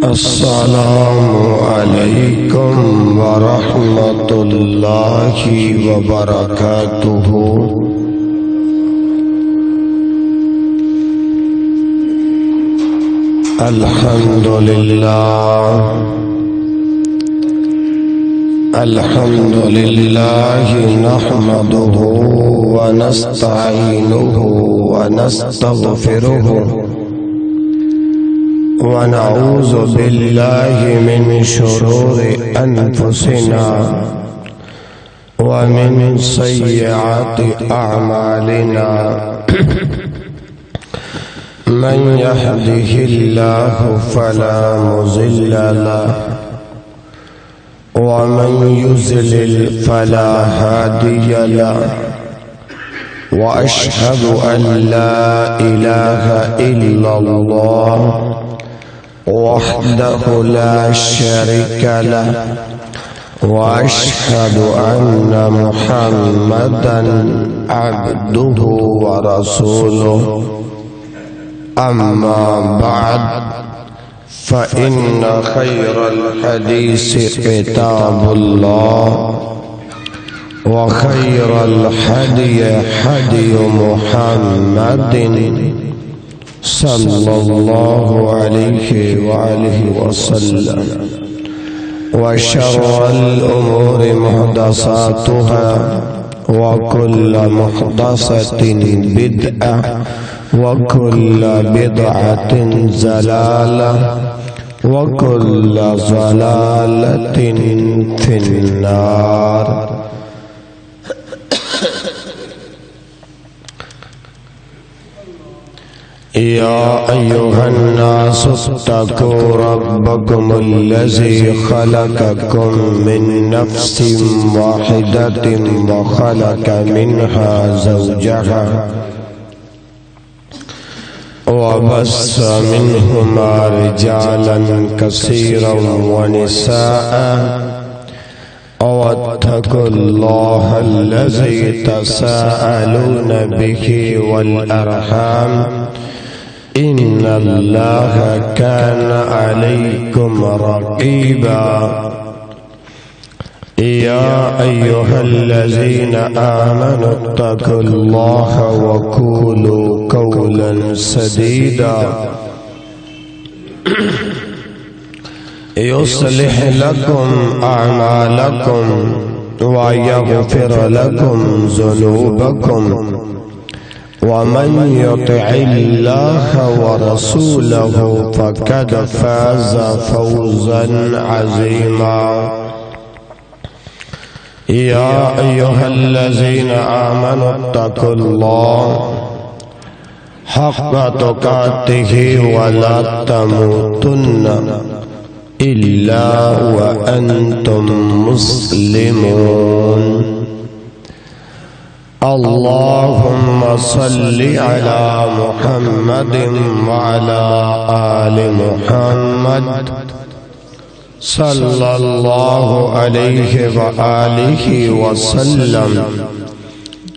السلام علیکم ورحمۃ اللہ وبرکاتہ۔ الحمد للہ نحمده ونستعینه ونستغفره ونعوذ باللہ من شرور انفسنا ومن سیئات اعمالنا من يهده الله فلا مضل له ومن يضلل فلا هادي له وأشهد أن لا إله إلا الله وحده لا شريك له وأشهد أن محمدا عبده ورسوله أما بعد فإن خير الحديث كتاب الله وخير الهدي هدي محمد صلى الله عليه وآله وسلم وشر الأمور محدثاتها وكل محدثة بدعة وكل بدعة ضلالة وكل ضلالة في النار۔ يا أيها الناس اتقوا ربكم الذي خلقكم من نفس واحدة وخلق منها زوجها وبث منهما رجالا كثيرا ونساء واتقوا الله الذي تساءلون به والأرحام إن الله كان عليكم رقيبا۔ يا أيها الذين آمنوا اتقوا الله وقولوا قولا سديدا يصلح لكم أعمالكم ويغفر لكم ذنوبكم ومن يطع الله ورسوله فقد فاز فوزا عظيما۔ يا أيها الذين آمنوا اتقوا الله حق تقاته ولا تموتن إلا وأنتم مسلمون۔ اللهم صل على محمد وعلى آل محمد صلى الله عليه وآله وسلم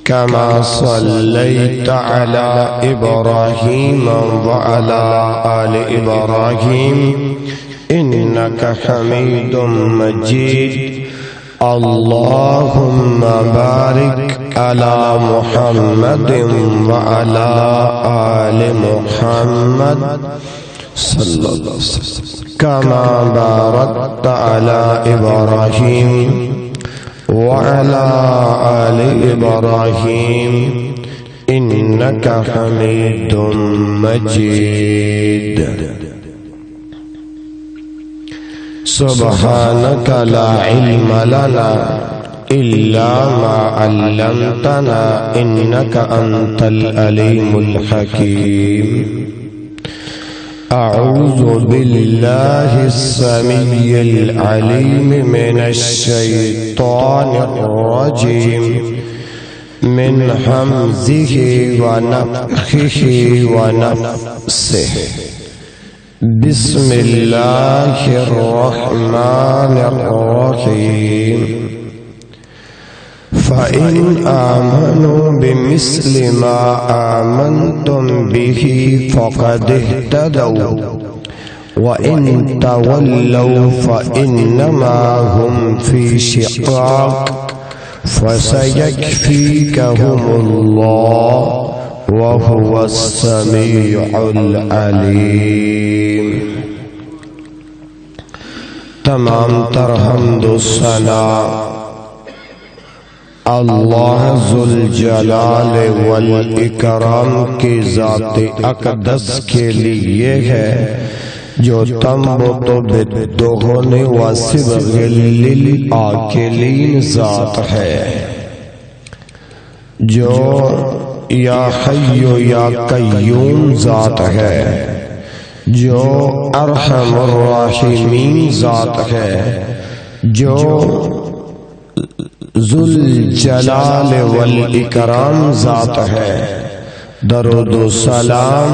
كما صليت على إبراهيم وعلى آل إبراهيم إنك حميد مجيد۔ اللهم بارك على محمد وعلى آل محمد صلى الله عليه وسلم كما باركت على إبراهيم وعلى آل إبراهيم إنك حميد مجيد۔ سبحانك لا علم لنا إلا ما علمتنا إنك أنت العليم الحكيم۔ أعوذ بالله السميع العليم من الشيطان الرجيم من همزه ونفخه ونفسه۔ بسم الله الرحمن الرحيم۔ فإن آمنوا بمثل ما آمنتم به فقد اهتدوا وَإِن تَوَلَّوْا فَإِنَّمَا هُمْ فِي شِقَاقٍ فَسَيَكْفِيكَهُمُ اللَّهُ وَهُوَ السَّمِيعُ الْعَلِيمُ۔ تمام تر حمد و ثنا اللہ ذوالجلال والاکرام کی ذات اقدس کے لیے ہے، جو تنبت بالدهن وصبغ للآکلین ذات ہے، جو یا حی یا قیوم ذات ہے، جو ارحم الراحمین ذات ہے، جو ذوالجلال والاکرام ذات ہے۔ درود و سلام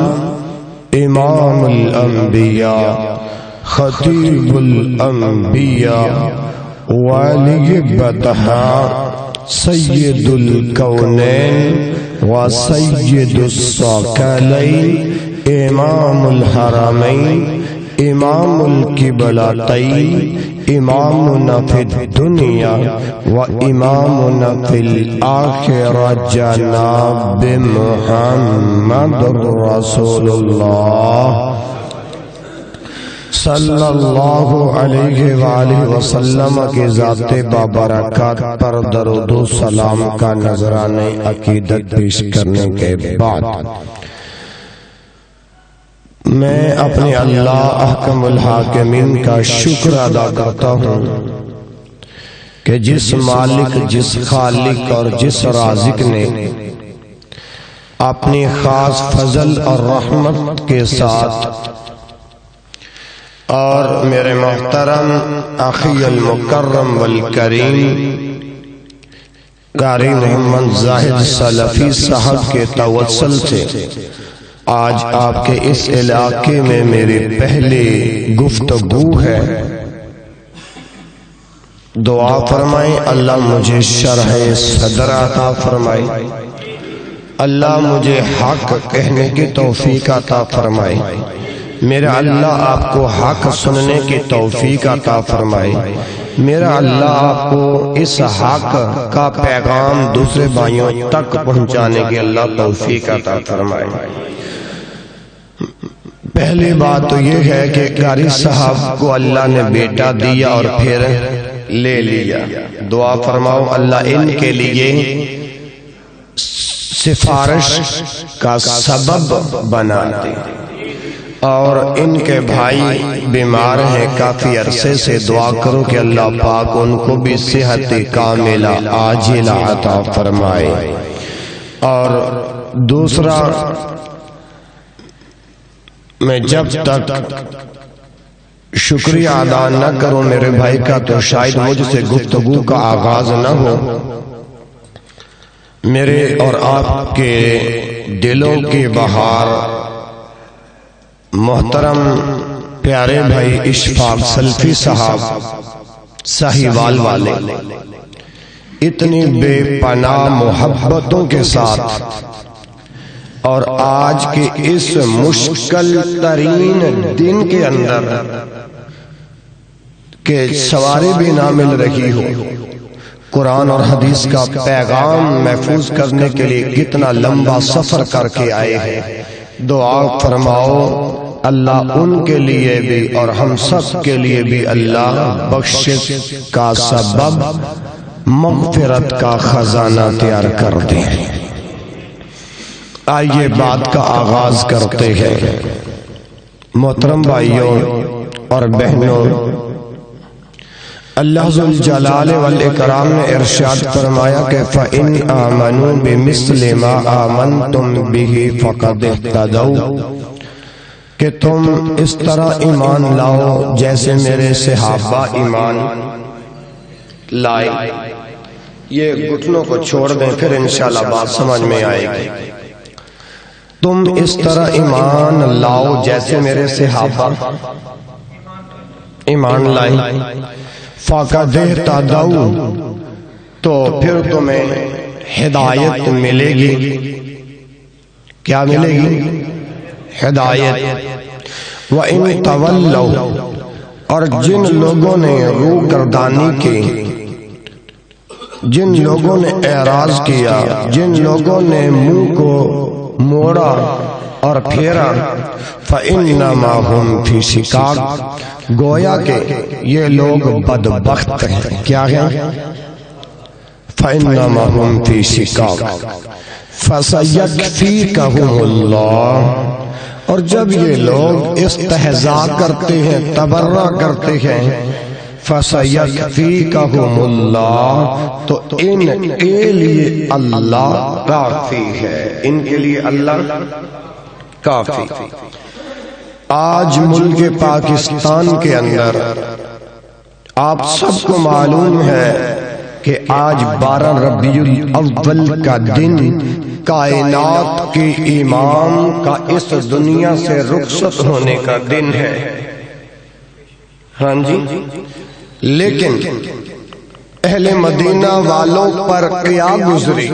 امام الانبیاء، خطیب الانبیاء، والی بطحا، سید الکونین و سید الثقلین، امام الحرمین، امام القبلتین، امامنا فی الدنیا و امامنا فی الآخرہ جناب محمد رسول اللہ صلی اللہ علیہ وآلہ وسلم کی ذات بابرکات پر درود و سلام کا نذرانہ عقیدت پیش کرنے کے بعد میں اپنے اللہ احکم الحاکمین کا شکر ادا کرتا ہوں کہ جس مالک، جس خالق اور جس رازق نے اپنی خاص فضل اور رحمت کے ساتھ اور میرے محترم اخی المکرم والکریم قاری محمد زاہد سلفی صاحب کے توسل سے آج آپ کے اس علاقے میں میری پہلی گفتگو ہے۔ دعا فرمائیں اللہ مجھے شرح صدر عطا فرمائے، اللہ مجھے حق کہنے کی توفیق عطا فرمائے، میرا اللہ آپ کو حق سننے کی توفیق عطا فرمائے، میرا اللہ آپ کو اس حق کا پیغام دوسرے بھائیوں تک پہنچانے کی اللہ توفیق عطا فرمائے۔ پہلی بات تو یہ ہے کہ قاری صاحب کو اللہ نے بیٹا دیا اور پھر لے لیا۔ دعا فرماؤ اللہ ان کے لیے سفارش کا سبب بنا دے، اور ان کے بھائی بیمار ہیں کافی عرصے سے، دعا کرو کہ اللہ پاک ان کو بھی صحت کاملہ عاجلہ عطا فرمائے۔ اور دوسرا، میں جب تک شکریہ ادا نہ کروں میرے بھائی کا تو شاید مجھ سے گفتگو کا آغاز نہ ہو۔ میرے اور آپ کے دلوں کی بہار محترم پیارے بھائی اشفاق سلفی صاحب ساہیوال والے اتنی بے پناہ محبتوں کے ساتھ اور آج کے اس مشکل ترین دن کے اندر کہ سواری بھی نہ مل رہی ہو، قرآن اور حدیث کا پیغام محفوظ کرنے کے لیے کتنا لمبا سفر کر کے آئے ہیں۔ دعا فرماؤ اللہ ان کے لیے بھی اور ہم سب کے لیے بھی اللہ بخشش کا سبب، مغفرت کا خزانہ تیار کر دیں۔ آئیے بات کا آغاز کرتے ہیں۔ محترم بھائیوں اور بہنوں، اللہ ذوالجلال والاکرام نے ارشاد فرمایا کہ فَإِنْ آمَنُوا بِمِثْلِ مَا آمَنْتُمْ بِهِ فَقَدِ اهْتَدَوْا، کہ تم اس طرح ایمان لاؤ جیسے میرے صحابہ ایمان لائے۔ یہ گھٹنوں کو چھوڑ دیں پھر انشاءاللہ بات سمجھ میں آئے گی۔ تم اس طرح ایمان لاؤ جیسے میرے صحابہ ایمان لائے، فَقَدِ اهْتَدَوْا، تو پھر تمہیں ہدایت ملے گی۔ کیا ملے گی؟ ہدایت۔ وَإِن تَوَلَّوْا، اور جن لوگوں نے روح گردانی کی، جن لوگوں نے اعراض کیا، جن لوگوں نے منہ کو موڑا اور پھیرا، فَإِنَّمَا هُمْ فِي شِقَاقٍ، گویا کہ یہ لوگ بدبخت ہیں۔ کیا ہیں؟ فَإِنَّمَا هُمْ فِي شِقَاقٍ فَسَيَكْفِيكَهُمُ اللَّهُ، اور جب یہ لوگ استہزاء کرتے ہیں، تبرہ کرتے ہیں، فَسَيَكْفِيكَهُمُ اللَّهُ، تو ان کے لیے اللہ کافی ہے، ان کے لیے اللہ کافی۔ آج ملک پاکستان کے اندر آپ سب کو معلوم ہے کہ آج 12 ربیع الاول کا دن کائنات کے امام کا اس دنیا سے رخصت ہونے کا دن ہے۔ ہاں جی، لیکن اہل مدینہ والوں پر کیا گزری،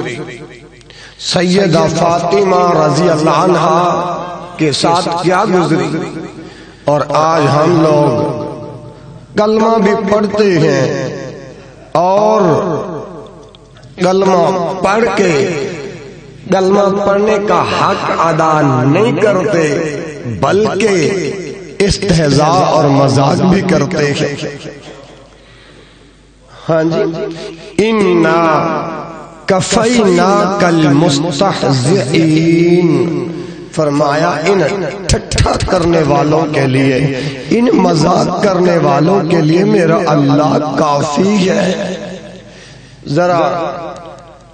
سیدہ فاطمہ رضی اللہ عنہا کے ساتھ کیا گزری، اور آج ہم لوگ کلمہ بھی پڑھتے ہیں اور کلمہ پڑھ کے کلمہ پڑھنے کا حق ادا نہیں کرتے، بلکہ استہزاء اور مذاق بھی کرتے ہیں۔ ہاں جی، اِنَّا كَفَيْنَاكَ الْمُسْتَهْزِئِينَ، فرمایا ان ٹھٹھا کرنے والوں کے لیے، ان مذاق کرنے والوں کے لیے میرا اللہ کافی ہے۔ ذرا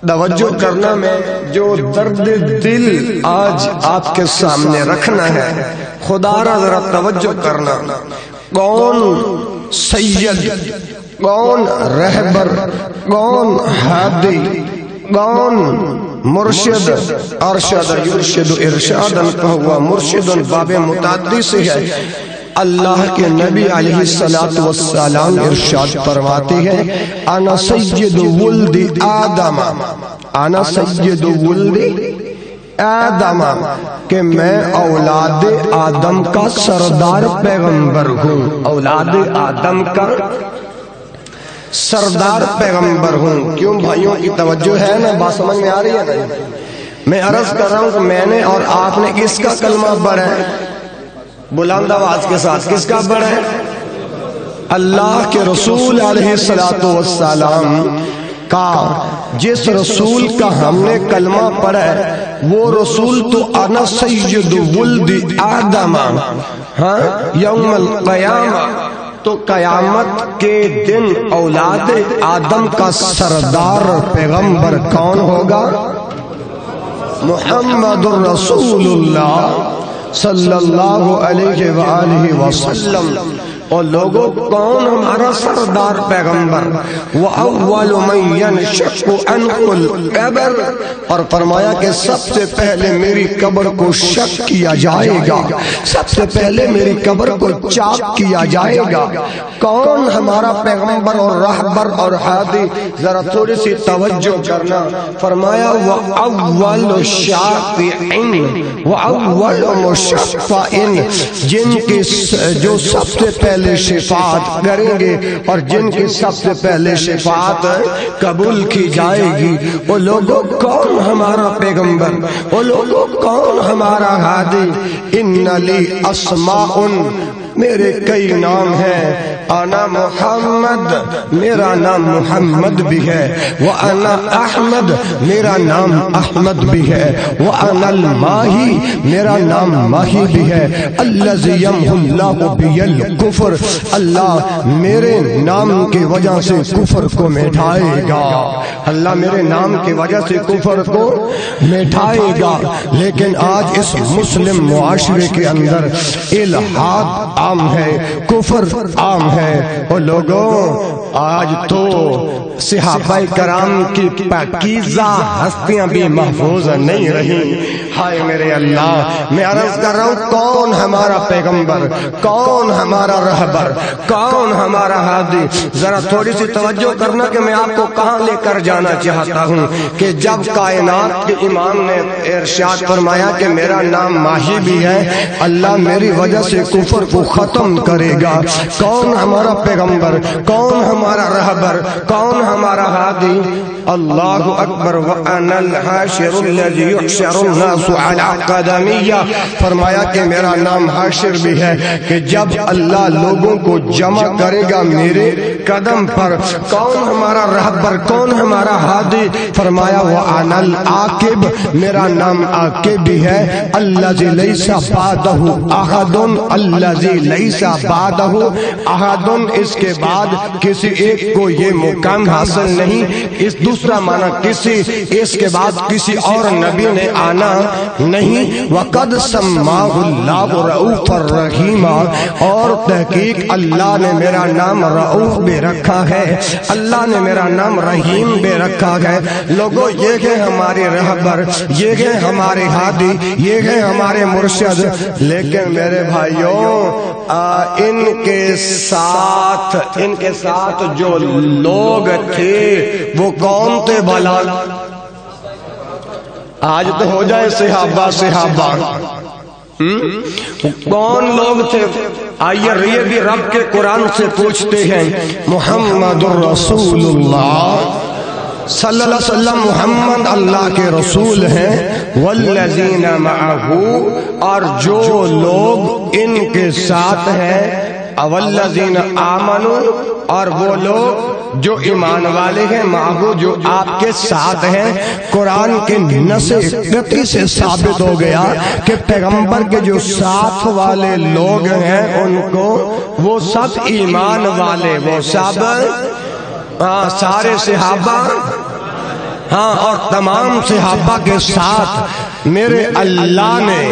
توجہ کرنا، میں جو درد دل آج آپ کے سامنے رکھنا ہے، خدا را ذرا توجہ کرنا۔ کون سید، کون رہبر، کون ہادی، کون مرشد، ارشد یرشد ارشادا فہو مرشد، باب متعدی سے ہے۔ اللہ کے نبی علیہ السلام ارشاد فرماتے ہیں، انا سید ولد آدم، انا سید ولد آدم، کہ میں اولاد آدم کا سردار پیغمبر ہوں، اولاد آدم کا سردار پیغمبر ہوں۔ کیوں بھائیوں کی توجہ ہے نا، بات سمجھ میں آ رہی ہے نا؟ میں عرض کر رہا ہوں کہ میں نے اور آپ نے کس کا کلمہ پڑھا ہے؟ بلند آواز کے ساتھ کس کا پڑھا ہے؟ اللہ کے رسول علیہ السلام کا۔ جس رسول کا ہم نے کلمہ پڑھا ہے وہ رسول تو انا سید ولد آدم، ہاں، یوم القیامہ، تو قیامت کے دن اولاد آدم کا سردار پیغمبر کون ہوگا؟ محمد الرسول اللہ صلی اللہ علیہ وآلہ وسلم۔ اور لوگوں کون ہمارا سردار پیغمبر؟ وَأَوَّلُ مَنْ يَنْشَقُّ عَنْهُ الْقَبْرُ، اور فرمایا کہ سب سے پہلے میری قبر کو شق کیا جائے گا، سب سے پہلے میری قبر کو چاک کیا جائے گا۔ کون ہمارا پیغمبر اور رہبر اور ہادی؟ ذرا تھوڑی سی توجہ کرنا۔ فرمایا وَأَوَّلُ شَافِعٍ وَأَوَّلُ مُشَفَّعٍ، جن کے جو سب سے پہلے شفاعت کریں گے اور جن کی سب سے پہلے شفاعت قبول کی جائے گی، وہ لوگوں کون ہمارا پیغمبر، وہ لوگوں کون ہمارا ہادی؟ ان لی اسماء، میرے کئی نام ہیں، انا محمد، میرا نام محمد بھی ہے، وانا احمد، میرا نام احمد بھی ہے، وانا الماہی، میرا نام ماہی بھی ہے، الذی یمحو اللہ بی الکفر، اللہ میرے نام کی وجہ سے کفر کو مٹائے گا، اللہ میرے نام کی وجہ سے کفر کو مٹائے گا۔ لیکن آج اس مسلم معاشرے کے اندر الحاد عام ہے، کفر عام ہے۔ اور لوگوں آج تو صحابہ کرام کی پاکیزہ ہستیاں بھی محفوظ نہیں رہی، ہائے میرے اللہ، میں عرض کر رہا ہوں کون ہمارا پیغمبر، کون ہمارا رہبر، کون ہمارا ہادی؟ ذرا تھوڑی سی توجہ کرنا کہ میں آپ کو کہاں لے کر جانا چاہتا ہوں کہ جب کائنات کے امام نے ارشاد فرمایا کہ میرا نام ماہی بھی ہے، اللہ میری وجہ سے کفر کو ختم کرے گا، کون ہمارا پیغمبر، کون ہمارا رہبر، کون ہمارا ہادی؟ اللہ اکبر وانا الحاشر الذی یحشر الناس علی قدمیہ، فرمایا کہ میرا نام حاشر بھی ہے کہ جب اللہ لوگوں کو جمع کرے گا میرے قدم پر۔ کون ہمارا رہبر، کون ہمارا ہادی؟ فرمایا وانا العاقب، میرا نام عاقب بھی ہے، الذی لیس بعدہ احد، الذی لیس بعدہ احد، اس کے بعد کسی ایک کو یہ مقام حاصل نہیں، اس دوسرا معنی کسی اس کے بعد کسی اور نبی نے آنا نہیں۔ وقد سماہ اللہ رؤوف الرحیم، اور تحقیق اللہ نے میرا نام رؤوف بھی رکھا ہے، اللہ نے میرا نام رحیم بھی رکھا ہے۔ لوگوں یہ ہے ہمارے رہبر، یہ ہے ہمارے ہادی، یہ ہے ہمارے مرشد، لیکن میرے بھائیوں ان کے ساتھ جو لوگ تھے وہ کون تھے بھلا؟ آج تو ہو جائے صحابہ صحابہ، کون لوگ تھے؟ آئیے یہ بھی رب کے قرآن سے پوچھتے ہیں۔ محمد الرسول اللہ صلی اللہ علیہ وسلم، محمد اللہ کے رسول ہیں، والذین معہ، اور جو لوگ ان کے ساتھ ہیں، والذین آمنوا، اور وہ لوگ جو ایمان والے ہیں، معہ جو آپ کے ساتھ ہیں۔ قرآن کے نص قطعی سے ثابت ہو گیا کہ پیغمبر کے جو ساتھ والے لوگ ہیں ان کو وہ سب ایمان والے، وہ سب سارے صحابہ، ہاں، اور تمام صحابہ کے ساتھ میرے اللہ نے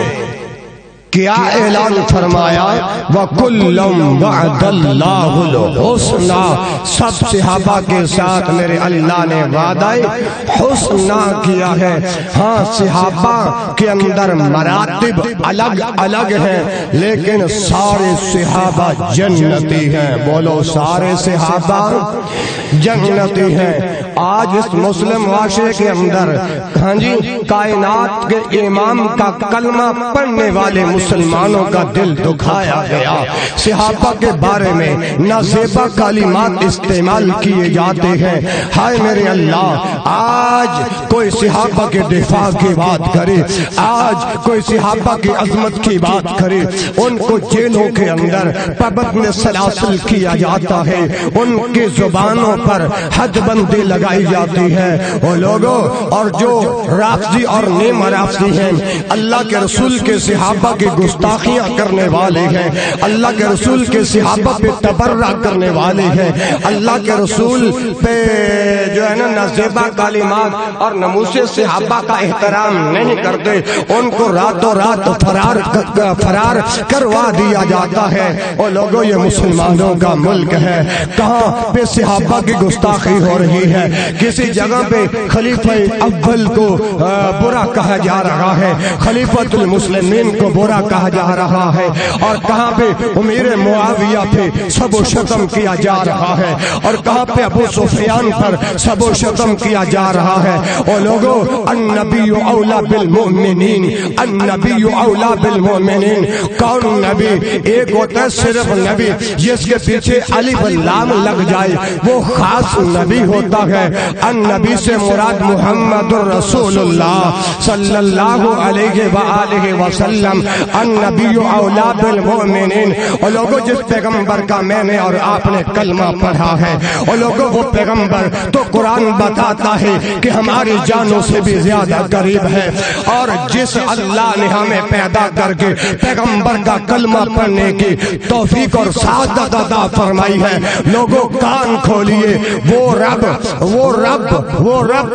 کیا اعلان فرمایا؟ وَكُلًّا وَعَدَ اللَّهُ الْحُسْنَى، سب صحابہ کے ساتھ میرے اللہ نے وعدہ حسنہ کیا ہے۔ ہاں، صحابہ کے اندر مراتب الگ الگ ہیں، لیکن سارے صحابہ جنتی ہیں۔ بولو، سارے صحابہ جنتی ہیں۔ آج اس مسلم معاشرے کے اندر ہاں جی کائنات کے امام کا کلمہ پڑھنے والے مسلمانوں کا دل دکھایا گیا۔ صحابہ کے بارے میں نازیبا کلمات استعمال کیے جاتے ہیں۔ ہائے میرے اللہ، آج کوئی صحابہ کے دفاع کی بات کرے، آج کوئی صحابہ کی عظمت کی بات کرے، ان کو جیلوں کے اندر پابند سلاسل کیا جاتا ہے، ان کی زبانوں پر حد بندی لگائی جاتی ہے۔ وہ لوگوں اور جو رافضی اور نیم رافضی ہیں، اللہ کے رسول کے صحابہ کی گستاخیاں کرنے والے ہیں، اللہ کے رسول کے صحابہ پہ تبرع کرنے والے ہیں، اللہ کے رسول پہ جو ہے نا نازیبا کلمات اور ناموس صحابہ کا احترام نہیں کرتے، ان کو راتوں رات فرار کروا دیا جاتا ہے۔ اور لوگوں، یہ مسلمانوں کا ملک ہے، کہاں پہ صحابہ کی گستاخی ہو رہی ہے؟ کسی جگہ پہ خلیفہ اول کو برا کہا جا رہا ہے، خلیفۃ المسلمین کو برا کہا جا رہا ہے، اور کہاں پہ امیر معاویہ پہ سب و شتم کیا جا رہا ہے، اور کہاں پہ ابو سفیان پر سب و شتم کیا جا رہا ہے۔ اور لوگوں، النبی اولا بالمؤمنین، النبی اولا بالمؤمنین، کون نبی؟ ایک ہوتا ہے صرف نبی جس کے پیچھے الف لام لگ جائے، وہ خاص نبی ہوتا ہے۔ النبی سے مراد محمد الرسول اللہ صلی اللہ علیہ وآلہ وسلم، النبی اولا بالمؤمنین۔ اور لوگوں، جس پیغمبر کا میں نے اور آپ نے کلمہ پڑھا ہے، اور لوگوں وہ پیغمبر تو قرآن بتاتا ہے کہ ہماری جانوں سے بھی زیادہ قریب ہے، اور جس اللہ نے ہمیں پیدا کر کے پیغمبر کا کلمہ پڑھنے کی توفیق اور سعادت عطا فرمائی ہے، لوگوں کان کھولیے، وہ رب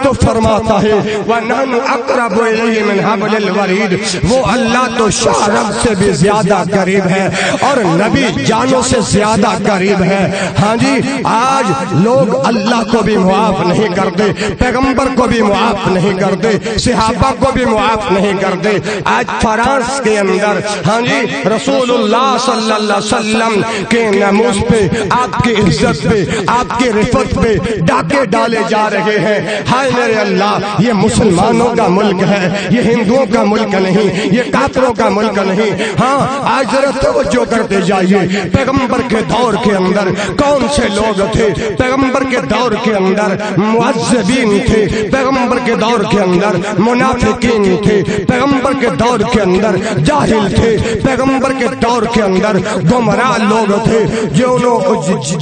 تو فرماتا ہے وَنَحْنُ أَقْرَبُ إِلَيْهِ مِنْ حَبْلِ الْوَرِيدِ، وہ اللہ تو شاہ رب سے بھی زیادہ قریب ہے اور نبی جانوں سے زیادہ قریب ہے۔ ہاں جی، آج لوگ اللہ کو بھی معاف نہیں کرتے، پیغمبر کو بھی معاف نہیں کرتے، صحابہ کو بھی معاف نہیں کرتے۔ آج فرانس کے اندر ہاں جی رسول اللہ صلی اللہ علیہ وسلم کے ناموس پہ، آپ کی عزت پہ، آپ کی رفعت پہ ڈاکے ڈالے جا رہے ہیں۔ ہائے میرے اللہ، یہ مسلمانوں کا ملک ہے، یہ ہندوؤں کا ملک نہیں، یہ کافروں کا ملک نہیں۔ ہاں آج ذرا توجہ کرتے جائیے، پیغمبر کے دور کے اندر کون سے لوگ تھے؟ پیغمبر کے دور کے اندر معذبین تھے، پیغمبر کے دور کے اندر منافقین تھے، پیغمبر کے دور کے اندر جاہل تھے، پیغمبر کے دور کے اندر گمراہ لوگ تھے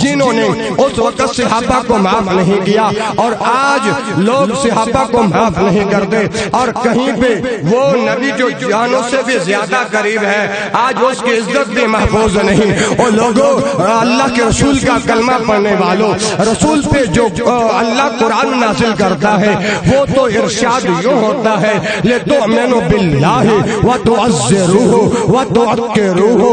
جنہوں نے اس وقت صحابہ کو معاف نہیں کیا، اور آج لوگ صحابہ کو معاف نہیں کرتے۔ اور کہیں پہ وہ نبی جو جانوں سے بھی زیادہ قریب ہے، آج اس کی عزت بھی محفوظ نہیں۔ اور لوگوں، اللہ کے رسول کا کلمہ پڑھنے والوں، رسول پہ جو اللہ قرآن نازل کرتا ہے وہ تو ارشاد یوں ہوتا ہے، لِتُؤْمِنُوا بِاللَّهِ وَتُعَزِّرُوهُ وَتُوَقِّرُوهُ،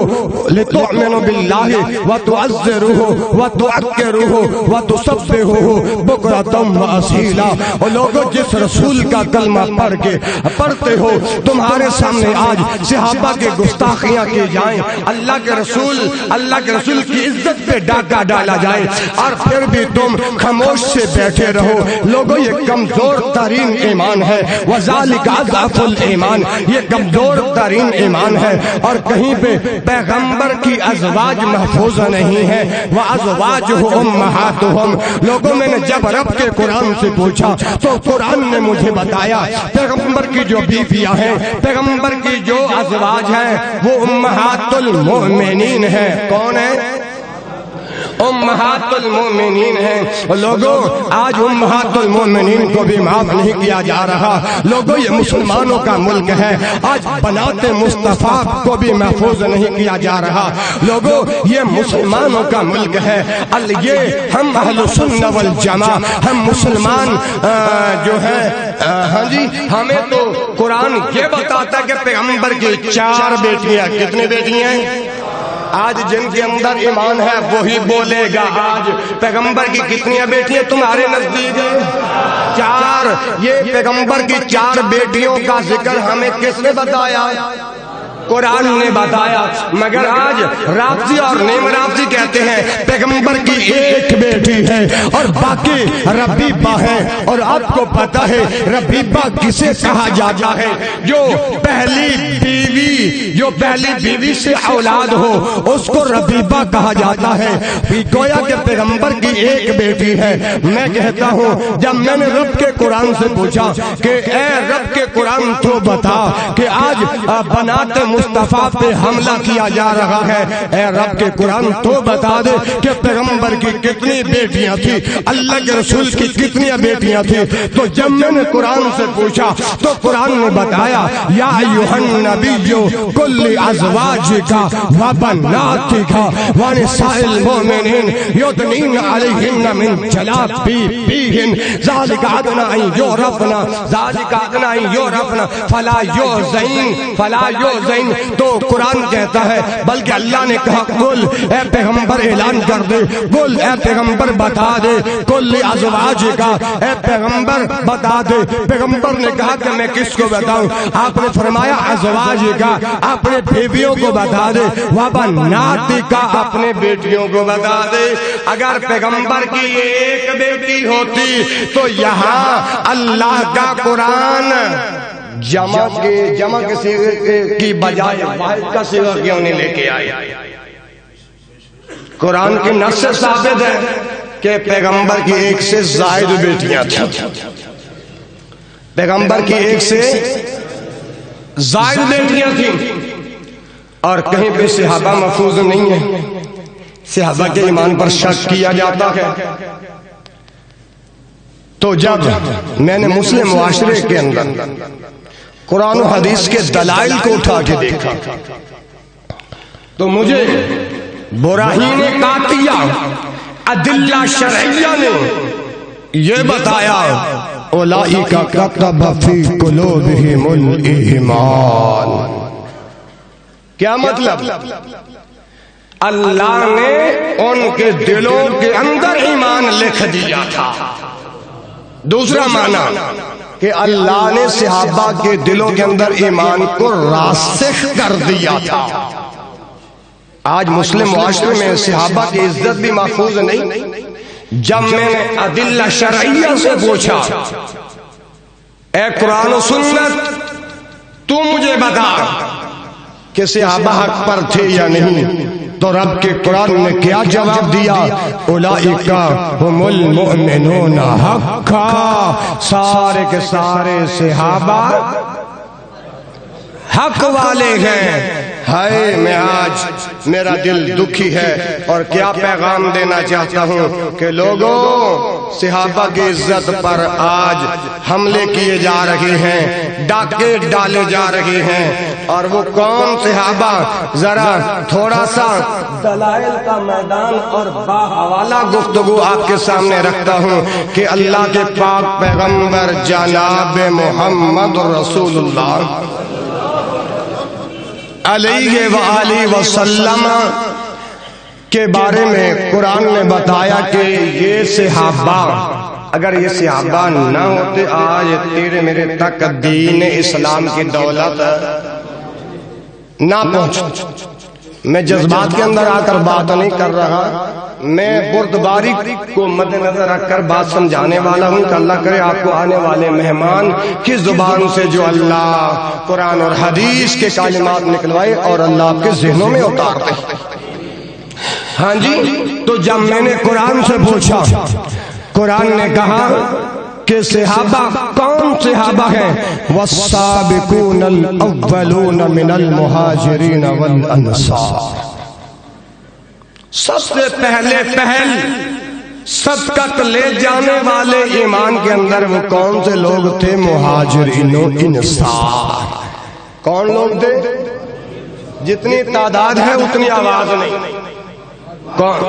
لِتُؤْمِنُوا بِاللَّهِ وَتُعَزِّرُوهُ وَتُوَقِّرُوهُ وَتُسَبِّحُوهُ بُكْرَةً وَأَصِيلًا۔ اور لوگوں، جس رسول کا کلمہ پڑھتے ہو، تمہارے سامنے آج صحابہ کے گستاخیاں کی جائیں، اللہ کے رسول کی عزت پہ ڈاکہ ڈالا جائے، اور پھر بھی تم خاموش سے بیٹھے رہو۔ لوگوں، یہ کمزور ترین ایمان ہے، وَذَلِكَ أَضْعَفُ الْإِيمَانِ، یہ کمزور ترین ایمان ہے۔ اور کہیں پہ پیغمبر کی ازواج محفوظ نہیں ہے، وَأَزْوَاجُهُ أُمَّهَاتُهُمْ۔ لوگوں، میں نے جب رب کے قرآن سے پوچھا تو قرآن نے مجھے بتایا پیغمبر کی جو بیویاں ہیں، پیغمبر کی جو ازواج ہیں، وہ امہات المؤمنین ہیں۔ کون ہیں؟ امہات المؤمنین ہیں۔ لوگوں، آج امہات المؤمنین کو بھی معاف نہیں کیا جا رہا۔ لوگوں، یہ مسلمانوں کا ملک ہے، آج بنات مصطفیٰ کو بھی محفوظ نہیں کیا جا رہا۔ لوگوں، یہ مسلمانوں کا ملک ہے۔ یہ ہم اہل سنت والجماعہ، ہم مسلمان جو ہیں، ہاں جی، ہمیں تو قرآن یہ بتاتا کہ پیغمبر کی 4 بیٹیاں، کتنی بیٹیاں ہیں؟ آج جن کے اندر ایمان ہے وہی بولے گا۔ آج پیغمبر کی کتنی بیٹیاں تمہارے نزدیک ہیں؟ 4۔ یہ پیغمبر کی 4 بیٹیوں کا ذکر ہمیں کس نے بتایا؟ قرآن نے بتایا۔ مگر آج رافضی اور نیم رافضی کہتے ہیں پیغمبر کی 1 بیٹی ہے اور باقی ربیبہ ہے۔ اور آپ کو پتا ہے ربیبہ کسے کہا جاتا ہے؟ جو پہلی بیوی سے اولاد ہو اس کو ربیبہ کہا جاتا ہے۔ گویا کہ پیغمبر کی 1 بیٹی ہے۔ میں کہتا ہوں، جب میں نے رب کے قرآن سے پوچھا کہ اے رب کے قرآن تو بتا کہ آج بنات مصطفیٰ پہ حملہ کیا جا رہا ہے، اے رب کے قرآن تو بتا دے کہ پیغمبر کی کتنی بیٹیاں تھی، اللہ کے رسول کی کتنی بیٹیاں تھی۔ تو جب میں نے قرآن سے پوچھا تو قرآن نے بتایا، یا ایھا النبی کل ازواجک وبناتک ونساء المؤمنین یدنین علیہن من جلابیبہن ذالک ادنی ان یعرفن فلا یؤذین۔ تو قرآن کہتا ہے، بلکہ اللہ نے کہا قل، اے پیغمبر اعلان کر دے، قل اے پیغمبر بتا دے، کل ازواجک، اے پیغمبر بتا دے۔ پیغمبر نے کہا کہ میں کس کو بتاؤں؟ آپ نے فرمایا ازواجک، اپنے بیویوں کو بتا دے، وبناتک، اپنے بیٹیوں کو بتا دے۔ اگر پیغمبر کی 1 بیٹی ہوتی تو یہاں اللہ کا قرآن جمع کی بجائے واحد کا صیغہ کیوں نہیں لے کے آئے؟ قرآن کی نص سے ثابت ہے کہ پیغمبر کی 1 سے زائد بیٹیاں تھیں، پیغمبر کی 1 سے زائد بیٹیاں تھیں، اور کہیں پہ صحابہ محفوظ نہیں ہیں۔ صحابہ کے ایمان پر شک کیا جاتا ہے۔ تو جب میں نے مسلم معاشرے کے اندر قرآن و حدیث کے دلائل کو اٹھا کے دیکھا تو مجھے براہین قاطعیہ، ادلہ شرعیہ نے یہ بتایا، اولئک کتب فی قلوبہم الایمان، کیا مطلب؟ اللہ نے ان کے دلوں کے اندر ایمان لکھ دیا تھا. دوسرا معنی کہ اللہ نے صحابہ کے دلوں کے اندر ایمان کو راسخ کر دیا تھا. آج مسلم معاشرے میں صحابہ کی عزت بھی محفوظ نہیں. جب میں نے ادلہ شرعیہ سے پوچھا اے قرآن و سنت تو مجھے بتا کہ صحابہ حق پر تھے یا نہیں، تو رب کے قرآن نے کیا جواب دیا؟ اولئک هم المؤمنون حقا، سارے کے سارے صحابہ حق والے ہیں. ہائے میں آج میرا دل دکھی ہے اور کیا پیغام دینا چاہتا ہوں کہ لوگوں صحابہ کی عزت پر آج حملے کیے جا رہے ہیں، ڈاکے ڈالے جا رہے ہیں. اور وہ کون صحابہ؟ ذرا تھوڑا سا دلائل کا میدان اور باحوالہ گفتگو آپ کے سامنے رکھتا ہوں کہ اللہ کے پاک پیغمبر جناب محمد رسول اللہ علیہ وآلہ وسلم کے بارے میں قرآن نے بتایا کہ یہ صحابہ، اگر یہ صحابہ نہ ہوتے آج تیرے میرے تک دین اسلام کی دولت نہ پہنچ. میں جذبات کے اندر آ کر بات نہیں کر رہا، میں بردباری کو مد نظر رکھ کر بات سمجھانے والا ہوں کہ اللہ کرے آپ کو آنے والے مہمان کی زبان سے جو اللہ قرآن اور حدیث کے کلمات نکلوائے اور اللہ آپ کے ذہنوں میں اتار دے. ہاں جی، تو جب میں نے قرآن سے پوچھا، قرآن نے کہا کہ صحابہ کون صحابہ ہیں؟ والسابقون الاولون من المہاجرین والانصار. سب سے پہل سبقت لے جانے والے ایمان کے اندر وہ کون سے لوگ تھے؟ مہاجرین و انصار. کون لوگ تھے؟ جتنی تعداد ہے اتنی آواز نہیں. کون؟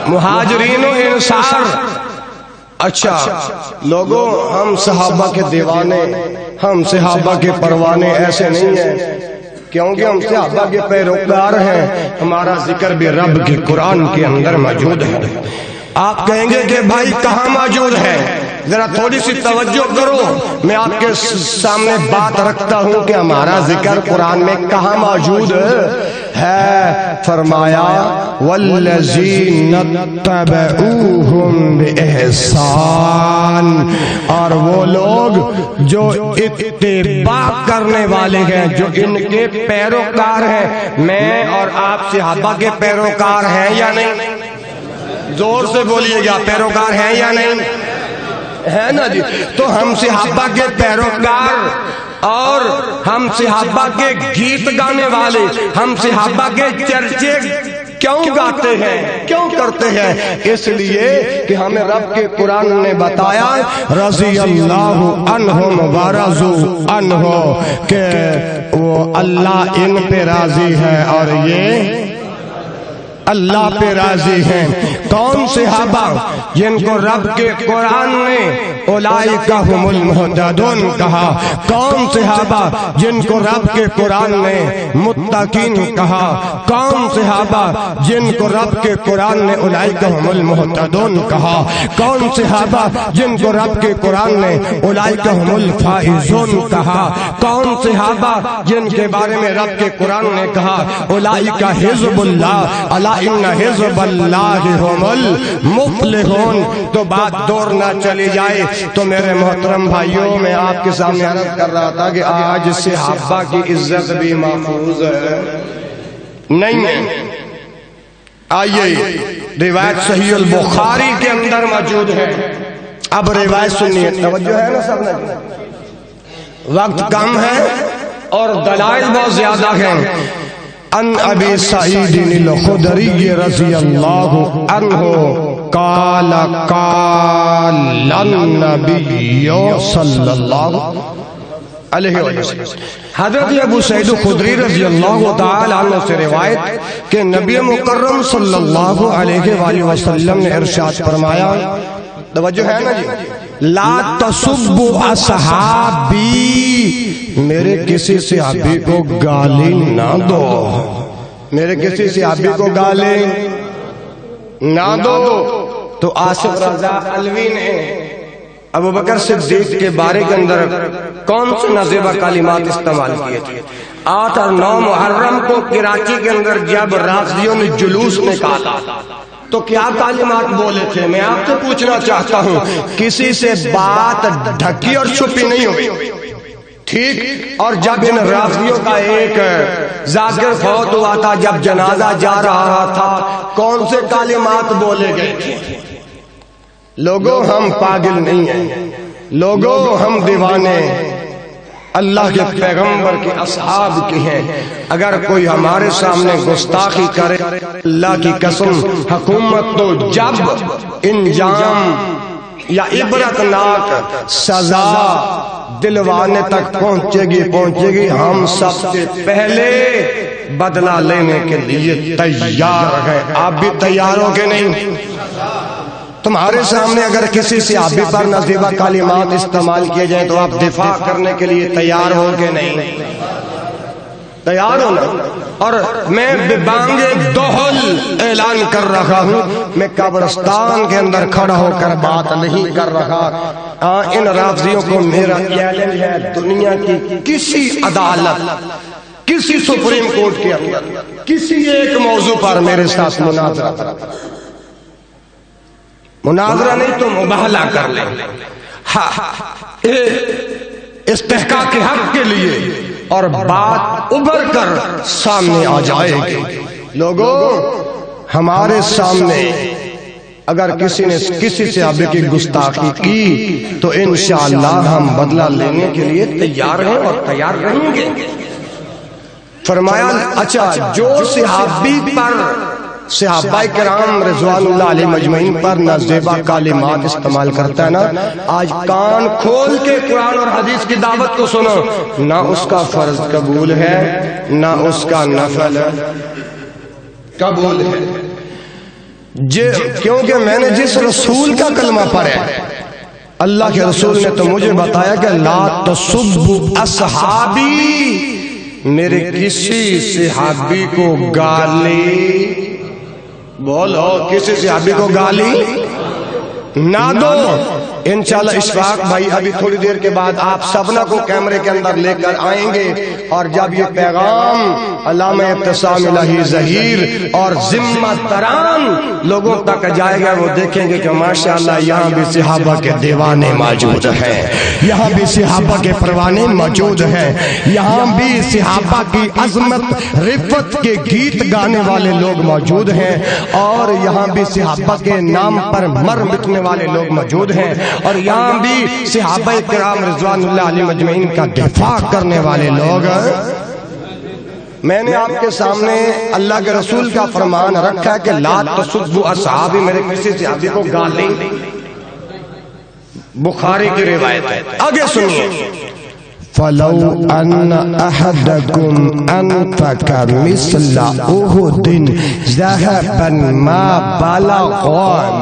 مہاجرین و انصار. اچھا لوگوں، ہم صحابہ کے دیوانے، ہم صحابہ کے پروانے ایسے نہیں ہیں، کیونکہ ہم صحابہ کے پیروکار ہیں. ہمارا ذکر بھی رب کے قرآن کے اندر موجود ہے. آپ کہیں گے کہ بھائی کہاں موجود ہے؟ ذرا تھوڑی سی توجہ کرو، میں آپ کے سامنے بات رکھتا ہوں کہ ہمارا ذکر قرآن میں کہاں موجود ہے. فرمایا والذین اتبعوہم بإحسان، اور وہ لوگ جو اتباع کرنے والے ہیں، جو ان کے پیروکار ہیں. میں اور آپ صحابہ کے پیروکار ہیں یا نہیں؟ زور سے بولیے گا، پیروکار ہیں یا نہیں؟ ہے نا جی. تو ہم صحابہ کے پیروکار اور ہم صحابہ کے گیت گانے والے، ہم صحابہ کے چرچے کیوں گاتے ہیں، کیوں کرتے ہیں؟ اس لیے کہ ہمیں رب کے قرآن نے بتایا رضی اللہ عنہم ورضوا عنہ، کہ وہ اللہ ان پہ راضی ہے اور یہ اللہ پہ راضی ہیں. کون صحابہ؟ جن کو رب کے قرآن نے اولئک هم المہتدون کہا. کون صحابہ؟ جن کو رب کے قرآن نے متقین کہا. کون صحابہ؟ جن کو رب کے قرآن نے اولئک هم المہتدون کہا. کون صحابہ؟ جن کو رب کے قرآن نے اولئک هم الفائزون کہا. کون صحابہ جن کے بارے میں رب کے قرآن نے کہا اولئک حزب اللہ الا ان حزب اللہ هم المفلحون. تو بات دور نہ چلی جائے تو میرے محترم بھائیوں، میں آپ کے سامنے عرض کر رہا تھا کہ آج صحابہ کی عزت بھی محفوظ نہیں ہے. آئیے روایت صحیح البخاری کے اندر موجود ہے. اب روایت سنیے، توجہ ہے نا سب نے؟ وقت کم ہے اور دلائل بہت زیادہ ہیں. ان ابی سعید الخدری رضی اللہ عنہ قال قال النبی صلی اللہ علیہ وسلم. حضرت ابو سعید خدری رضی اللہ تعالی عنہ سے روایت کہ نبی مکرم صلی اللہ علیہ وآلہ وسلم نے ارشاد فرمایا. توجہ ہے نا جی؟ لا تسبوا اصحابی، میرے کسی صحابی کو گالی نہ دو، میرے کسی صحابی کو گالی نہ دو۔ تو آصف رضا علوی نے ابو بکر صدیق کے بارے کے اندر کون سے نازیبہ کلمات استعمال کیے تھے؟ 8 اور 9 محرم کو کراچی کے اندر جب رافضیوں نے جلوس نکالا تو کیا کلمات بولے تھے؟ میں آپ سے پوچھنا چاہتا ہوں، کسی سے بات ڈھکی اور چھپی نہیں ہوئی، ٹھیک؟ اور جب ان رافضیوں کا ایک ذاکر فوت ہوا تھا، جب جنازہ جا رہا تھا، کون سے کلمات بولے گئے تھے؟ لوگوں ہم پاگل نہیں ہیں، لوگوں ہم دیوانے اللہ کے پیغمبر کے اصحاب کی ہیں۔ اگر کوئی ہمارے سامنے گستاخی کرے، اللہ کی قسم حکومت تو جب انجام یا عبرتناک سزا دلوانے تک پہنچے گی، ہم سب سے پہلے بدلہ لینے کے لیے تیار ہیں۔ آپ بھی تیار ہو کہ نہیں؟ تمہارے سامنے اگر کسی صحابی پر نازیبہ کلمات استعمال کیے جائیں تو آپ دفاع کرنے کے لیے تیار ہو کہ نہیں؟ تیار ہو نا؟ اور میں ببانگ دہل اعلان کر رہا ہوں، میں قبرستان کے اندر کھڑا ہو کر بات نہیں کر رہا۔ ان رافضیوں کو میرا چیلنج ہے، دنیا کی کسی عدالت، کسی سپریم کورٹ کے اندر کسی ایک موضوع پر میرے ساتھ مناظرہ نہیں تو مباہلہ کر لیں، استحقاق کے حق کے لیے، اور بات ابھر کر سامنے آ جائے گی۔ لوگوں ہمارے سامنے اگر کسی نے کسی صحابی کی گستاخی کی تو انشاءاللہ ہم بدلہ لینے کے لیے تیار ہیں اور تیار رہیں گے۔ فرمایا اچھا، جو صحابی پر، صحابہ کرام رضوان اللہ علیہ مجمعین پر نازیبہ کلمات استعمال کرتا ہے نا، آج کان کھول کے قرآن اور حدیث کی دعوت کو سنو، نہ اس کا فرض قبول ہے نہ اس کا نفل قبول ہے، کیونکہ میں نے جس رسول کا کلمہ پڑھا ہے، اللہ کے رسول نے تو مجھے بتایا کہ لا تسبوا اصحابی، میرے کسی صحابی کو گالی، بولو کسی صحابی کو گالی نہ دو۔ انشاءاللہ اشفاق بھائی ابھی تھوڑی دیر کے بعد آپ سبنا کو کیمرے کے اندر لے کر آئیں گے، اور جب یہ پیغام علامہ ابتسام الہی ظہیر اور ذمہ داران لوگوں تک جائے گا، وہ دیکھیں گے کہ ماشاءاللہ یہاں بھی صحابہ کے دیوانے موجود ہیں، یہاں بھی صحابہ کے پروانے موجود ہیں، یہاں بھی صحابہ کی عظمت رفت کے گیت گانے والے لوگ موجود ہیں، اور یہاں بھی صحابہ کے نام پر مر مٹنے والے لوگ موجود ہیں، اور یہاں بھی صحابہ کرام رضوان اللہ علیہ مجمعین کا دفاع کرنے والے لوگ۔ میں نے آپ کے سامنے اللہ کے رسول کا فرمان رکھا ہے کہ لا تسبوا اصحابی، میرے کسی صحابی کو گالی، بخاری کی روایت ہے، آگے سنیے۔ فَلَوْ أَنَّ أَحَدَكُمْ أَنفَقَ مِثْلَ أُحُدٍ ذَهَبًا مَا بَلَغَ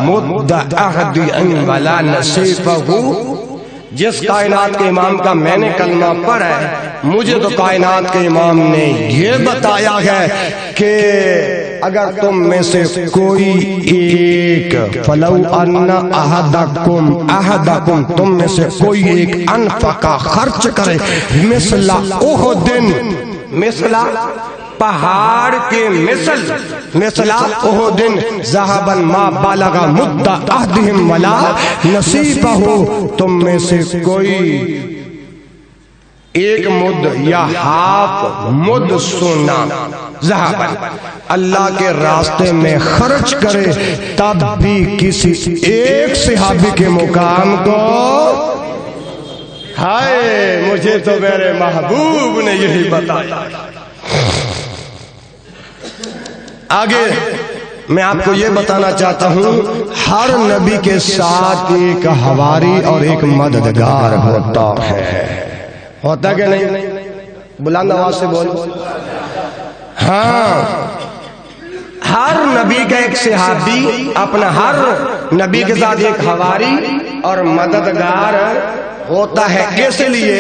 مُدَّ أَحَدِهِمْ وَلَا نَصِيبَهُ۔ جس کائنات کے امام کا میں نے کلمہ پڑھا ہے، مجھے تو کائنات کے امام نے یہ بتایا ہے کہ اگر تم میں سے کوئی ایک، فلو ان احدکم، تم میں سے کوئی ایک انفقا خرچ کرے، مثل احد، مثل پہاڑ کے مثل احد، ذهبا ما بلغ مد احدهم ولا نصیبہ، تم میں سے کوئی ایک مد یا ہاف مد سونا ذهبا اللہ کے راستے میں خرچ کرے، تب بھی کسی ایک صحابی کے مقام کو، ہائے مجھے تو میرے محبوب نے یہی بتایا۔ آگے میں آپ کو یہ بتانا چاہتا ہوں، ہر نبی کے ساتھ ایک حواری اور ایک مددگار ہوتا ہے، ہوتا کہ نہیں؟ بلند آواز سے بول۔ ہاں، ہر نبی کا ایک صحابی، اپنا ہر نبی کے ساتھ ایک حواری اور مددگار ہوتا ہے اس لیے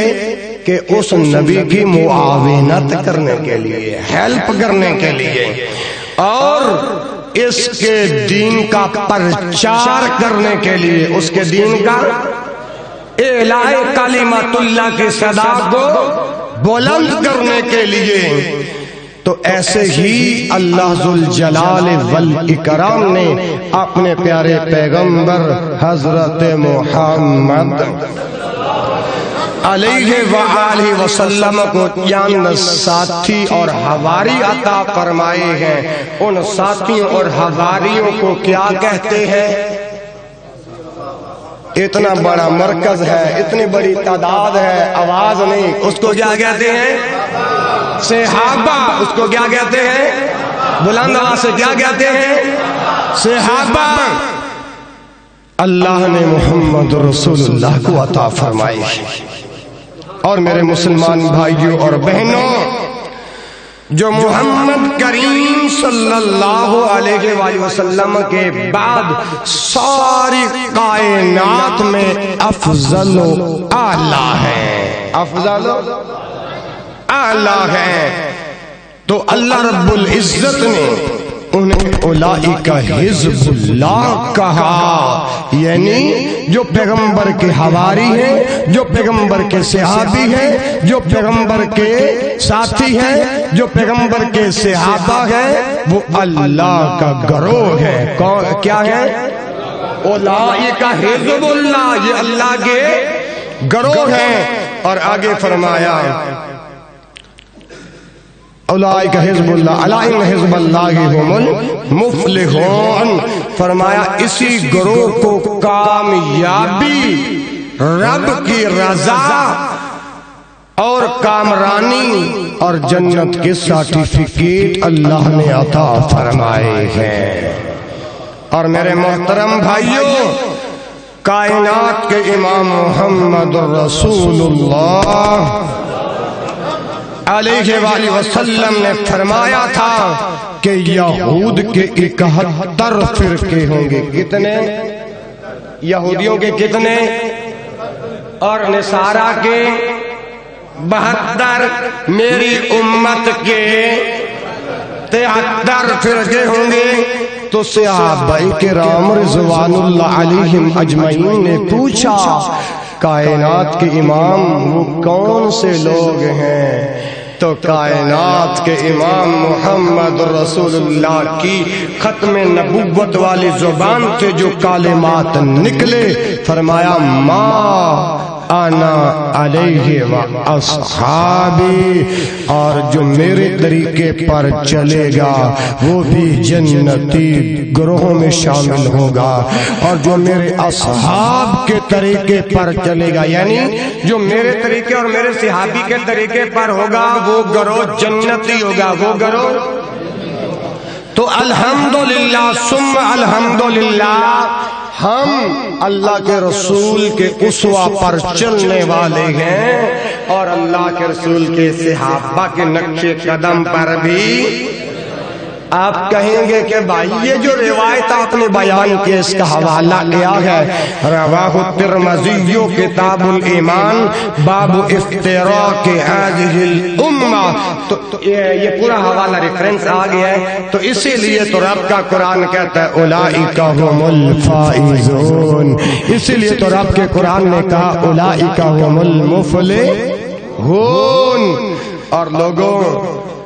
کہ اس نبی کی معاونت کرنے کے لیے، ہیلپ کرنے کے لیے، اور اس کے دین کا پرچار کرنے کے لیے، اس کے دین کا اعلاء کلمت اللہ کی صدا کو بلند کرنے کے لیے۔ تو ایسے ہی اللہ ذوالجلال والاکرام نے اپنے پیارے پیغمبر حضرت محمد علیہ وآلہ وسلم کو چند ساتھی اور حواری عطا فرمائے ہیں۔ ان ساتھیوں اور حواریوں کو کیا کہتے ہیں؟ اتنا بڑا مرکز ہے، اتنی بڑی تعداد ہے، آواز نہیں، اس کو کیا کہتے ہیں؟ صحابہ۔ اس کو کیا کہتے ہیں؟ بلند آواز سے کیا کہتے ہیں؟ صحابہ۔ اللہ نے محمد رسول اللہ کو عطا فرمائی۔ اور میرے مسلمان بھائیوں اور بہنوں، جو محمد کریم صلی اللہ علیہ وآلہ وسلم کے بعد ساری کائنات میں افضل و اعلیٰ ہے، افضل و اعلیٰ ہے، تو اللہ رب العزت نے انہیں اولئک حزب اللہ کہا، یعنی جو پیغمبر کے حواری ہیں، جو پیغمبر کے صحابی ہیں، جو پیغمبر کے ساتھی ہیں، جو پیغمبر کے صحابہ ہیں، وہ اللہ کا گروہ ہے۔ کیا ہے؟ اولئک حزب اللہ، یہ اللہ کے گروہ ہیں۔ اور آگے فرمایا اولئک حزب اللہ الا ان حزب اللہ هم المفلحون، فرمایا اسی گروہ کو کامیابی، رب کی رضا اور کامرانی اور جنت کے سرٹیفکیٹ اللہ نے عطا فرمائے ہیں۔ اور میرے محترم بھائیوں، کائنات کے امام محمد رسول اللہ علیہ وآلہ وسلم نے فرمایا تھا کہ یہود کے 71 فرقے ہوں گے۔ کتنے؟ یہودیوں کے کتنے؟ اور نصارہ کے 72، میری امت کے 73 فرقے ہوں گے۔ تو صحابہ کرام رضوان اللہ علیہم اجمعین نے پوچھا کائنات کے امام وہ کون سے لوگ ہیں؟ تو کائنات کے امام محمد رسول اللہ کی ختم نبوت والی زبان سے جو کلمات نکلے، فرمایا ما انا علیہ و اصحابی، اور جو میرے طریقے پر چلے گا وہ بھی جنتی گروہوں میں شامل ہوگا، اور جو میرے اصحاب کے طریقے پر چلے گا، یعنی جو میرے طریقے اور میرے صحابی کے طریقے پر ہوگا وہ گروہ جنتی ہوگا، وہ گروہ۔ تو الحمدللہ ثم الحمدللہ، ہم اللہ کے رسول کے اسوہ پر چلنے والے ہیں، اور اللہ کے رسول کے صحابہ کے نقش قدم پر بھی۔ آپ کہیں گے کہ بھائی یہ جو روایت آپ نے بیان کی اس کا حوالہ کیا ہے؟ رواہ الترمذی کتاب الایمان باب افتراق هذه الامہ، تو یہ پورا حوالہ ریفرنس آ گیا ہے۔ تو اسی لیے تو رب کا قرآن کہتا ہے اولئک هم الفائزون، اسی لیے تو رب کے قرآن نے کہا اولئک هم المفلحون۔ اور لوگوں،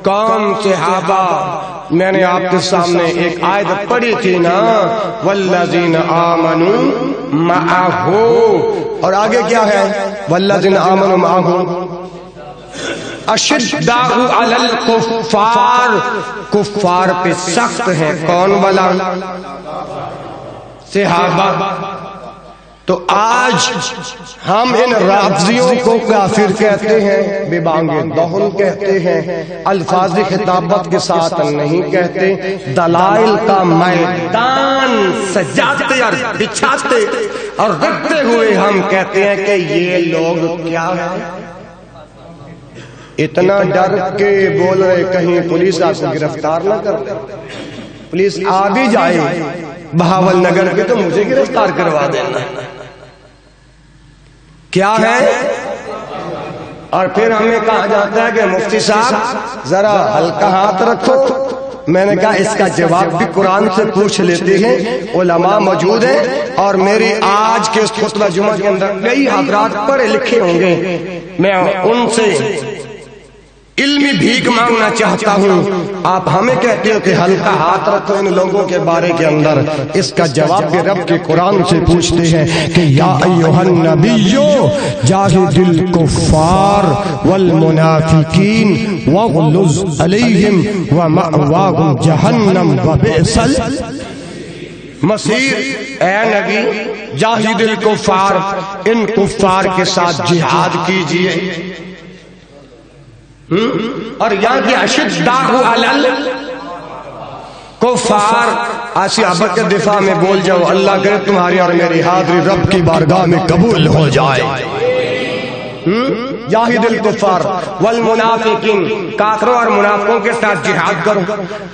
کون صحابہ؟ میں نے آپ کے سامنے ایک آیت پڑھی تھی نا، والذین آمنوا معہ، اور آگے کیا ہے؟ والذین آمنوا معہ اشداء علی الکفار، کفار پہ سخت ہیں۔ کون والا؟ صحابہ۔ تو آج ہم ان رافضیوں کو کافر کہتے ہیں، بے بانگ دہن کہتے ہیں، الفاظ خطابت کے ساتھ نہیں کہتے، دلائل کا میدان سجاتے اور بچھاتے اور رکھتے ہوئے ہم کہتے ہیں کہ یہ لوگ کیا ہیں؟ اتنا ڈر کے بول رہے کہیں پولیس آپ کو گرفتار نہ کر دے۔ پولیس آ بھی جائے بہاول نگر کے تو مجھے گرفتار کروا دینا۔ کیا ہے؟ اور پھر ہمیں کہا جاتا ہے کہ مفتی صاحب ذرا ہلکا ہاتھ رکھو. میں نے کہا اس کا جواب بھی قرآن سے پوچھ لیتے ہیں. علماء موجود ہیں اور میری آج کے اس خطبہ جمعہ کے اندر کئی حضرات پڑھے لکھے ہوں گے. میں ان سے علمی بھیک مانگنا چاہتا ہوں. آپ ہمیں کہتے ہو کہ ہلکا ہاتھ رکھو ان لوگوں کے بارے کے اندر. اس کا جواب بھی رب کے قرآن سے پوچھتے ہیں کہ یا ایھا النبی جاہد الکفار والمنافقین واغلظ علیہم ومأواہم جہنم وبئس المصیر. اے نبی جاہد الکفار، ان کفار کے ساتھ جہاد کیجئے. اور یہاں کی اشداء علی الکفار. آسی ابد کے دفاع میں بول جاؤ، اللہ کرے تمہاری اور میری حاضری رب کی بارگاہ میں قبول ہو جائے. جاہد الکفار والمنافقین، کافروں اور منافقوں کے ساتھ جہاد کرو.